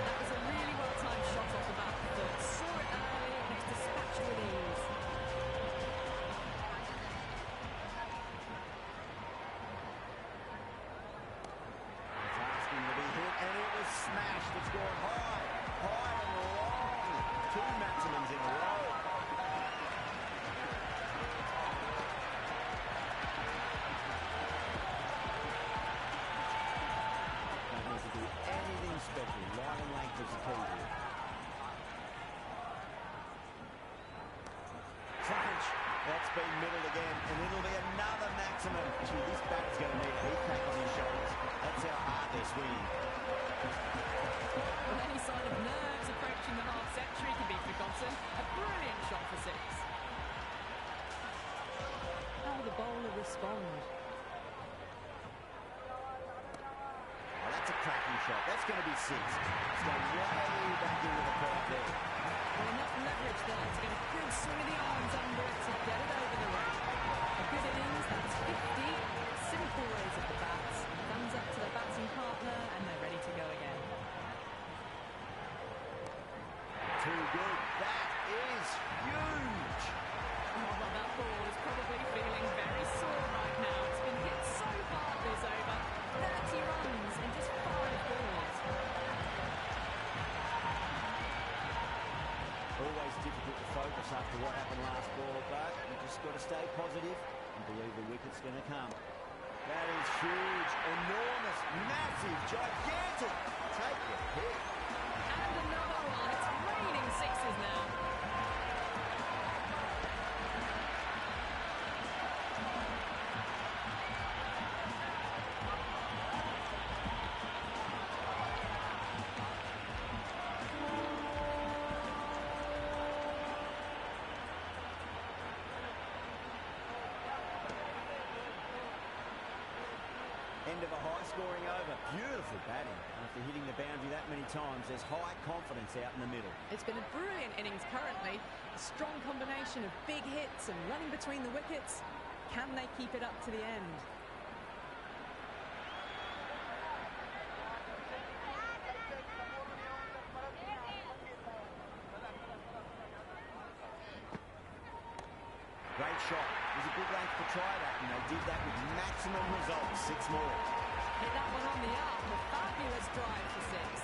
That was a really well-timed shot off the back foot. Saw it early and it's dispatched with ease. It's asking to be hit and it was smashed. It's gone high, high and long. 2 maximums in a row. Don't need to do anything special. Line and length is the key here. Crunch. That's been middled again, and it'll be another maximum. Gee, this bat's going to need a heat pack on his shoulders. That's how hard they're swinging. With any sign of nerves approaching the half-century can be forgotten. A brilliant shot for 6. How will the bowler respond? Oh, that's a cracking shot. That's going to be 6. It's going way back into the court there. Well, enough leverage there to get a good swing of the arms under it to get it over the rope. A good innings, that's 50. Simple raise of the bats. Thumbs up to the batting partner, and they're ready to go again. Too good. That is huge. Oh, well, that ball is probably feeling very sore right now. It's been hit so hard this over. 30 runs in just 5 balls. Always difficult to focus after what happened last ball, but you just got to stay positive and believe the wicket's going to come. That is huge, enormous, massive, gigantic. Take your pick. And another one. It's raining 6s now. end of a high-scoring over. Beautiful batting. After hitting the boundary that many times, there's high confidence out in the middle. It's been a brilliant innings currently. A strong combination of big hits and running between the wickets. Can they keep it up to the end? Great shot. It was a good length to try that, and they did that with maximum results. 6 more. Hit that one on the up. A fabulous drive for 6.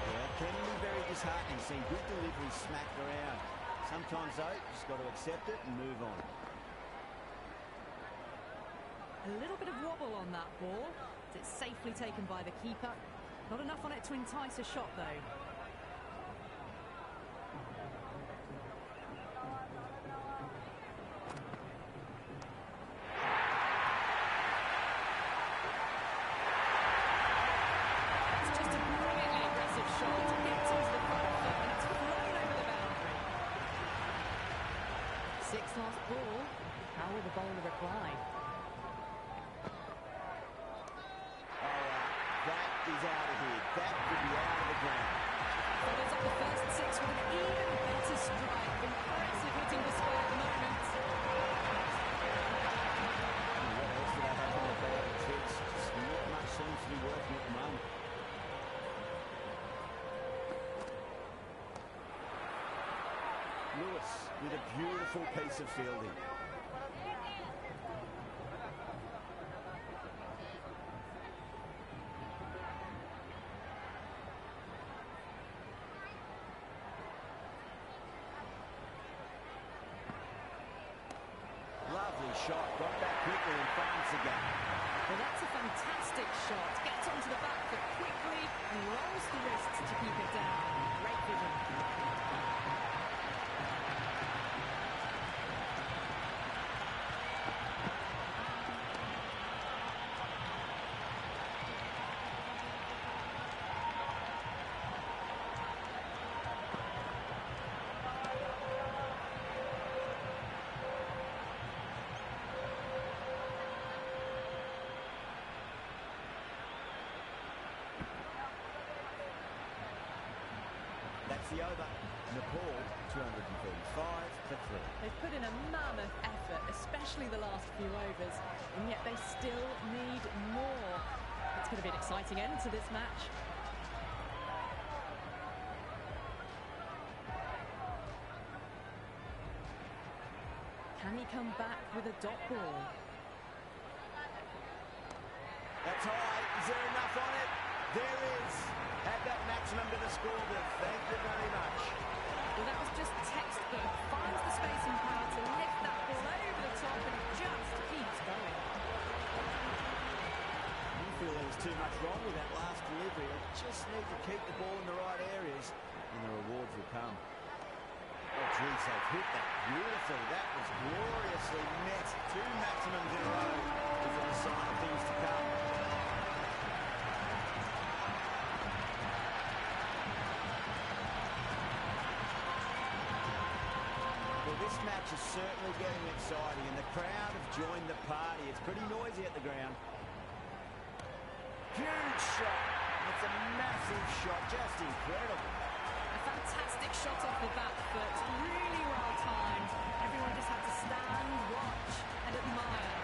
Yeah, it can be very disheartening seeing good delivery smacked around. Sometimes, though, you just got to accept it and move on. A little bit of wobble on that ball. It's safely taken by the keeper. Not enough on it to entice a shot, though. It's just a brilliantly aggressive shot. It gets onto the front foot and it's flown over the boundary. 6th last ball. How will the bowler reply? Is out of here. That could be out of the ground. Follows up the first 6 with an even better strike. Impressive hitting display at the moment. What else did I have in the bag of tricks? Just not much seems to be working at the moment. Lewis with a beautiful piece of fielding. Lovely shot, got back quickly in France again. Well, that's a fantastic shot. Gets onto the back foot quickly and rolls the wrists to keep it down. Great vision. That's the over. Nepal, 235 for 3. They've put in a mammoth effort, especially the last few overs, and yet they still need more. It's going to be an exciting end to this match. Can he come back with a dot ball? That's high. Is there enough on it? There is. Add that maximum to the scoreboard. Thank you very much. Well, that was just textbook. Finds the space and power to lift that ball over the top, and it just keeps going. I feel there was too much wrong with that last delivery. They just need to keep the ball in the right areas, and the rewards will come. Oh, geez, they've hit that beautifully. That was gloriously met. 2 maximums in a row. Is a sign of things to come. Well, this match is certainly getting exciting, and the crowd have joined the party. It's pretty noisy at the ground. Huge shot. It's a massive shot, just incredible. A fantastic shot off the back foot, really well timed. Everyone just had to stand, watch and admire.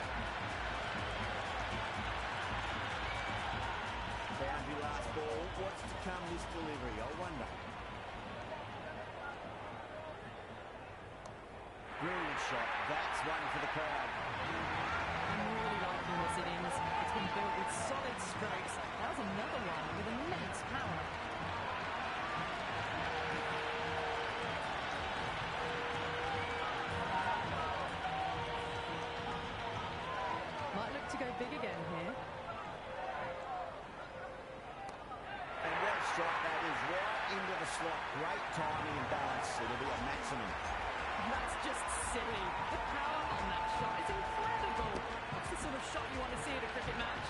Boundary last ball. What's to come this delivery? I wonder. Brilliant shot. That's one for the crowd. I'm really liking this innings. It's been built with solid strokes. That was another one with immense power. Might look to go big again here. And what a strike that is. Right into the slot. Great timing and balance. It'll be a maximum. That's just silly. The power on that shot is incredible. That's the sort of shot you want to see at a cricket match.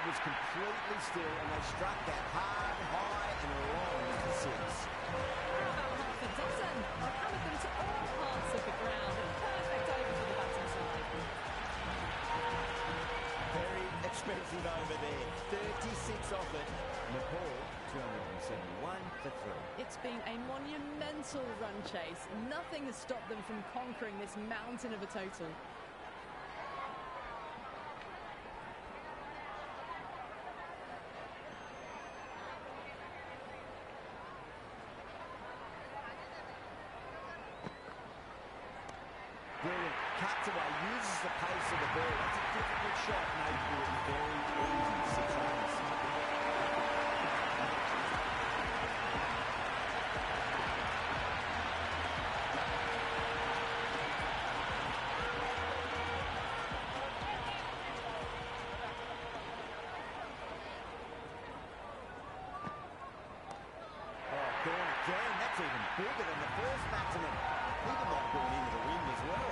was completely still, and they struck that hard, high, and long for six. How about half a dozen? I've hammered them to all parts of the ground. A perfect over for the batting side. Very expensive over there. 36 off it. Nepal, 271 for 3. It's been a monumental run chase. Nothing has stopped them from conquering this mountain of a total. Brilliant. Cuts away, uses the pace of the ball. That's a difficult shot, and they do it very easy. 6 runs. Gone again. That's even bigger than the first batsman. Even might have gone into the wind as well.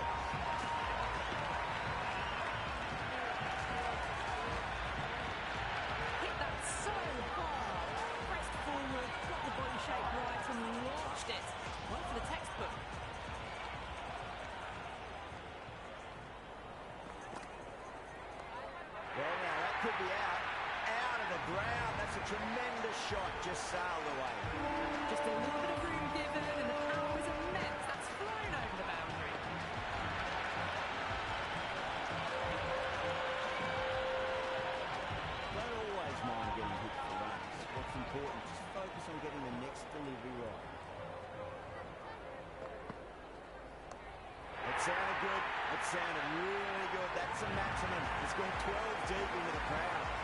Hit that so hard. Pressed forward, got the body shape right and launched it. Went for the textbook. Well, now that could be out. Out of the ground. That's a tremendous shot. Just sailed away. Just a little bit of room given, and the power is immense. That's flown over the boundary. Don't always mind getting hit for runs. What's important, just focus on getting the next delivery right. It sounded good. It sounded really good. That's a maximum. It's gone 12 deep into the crowd.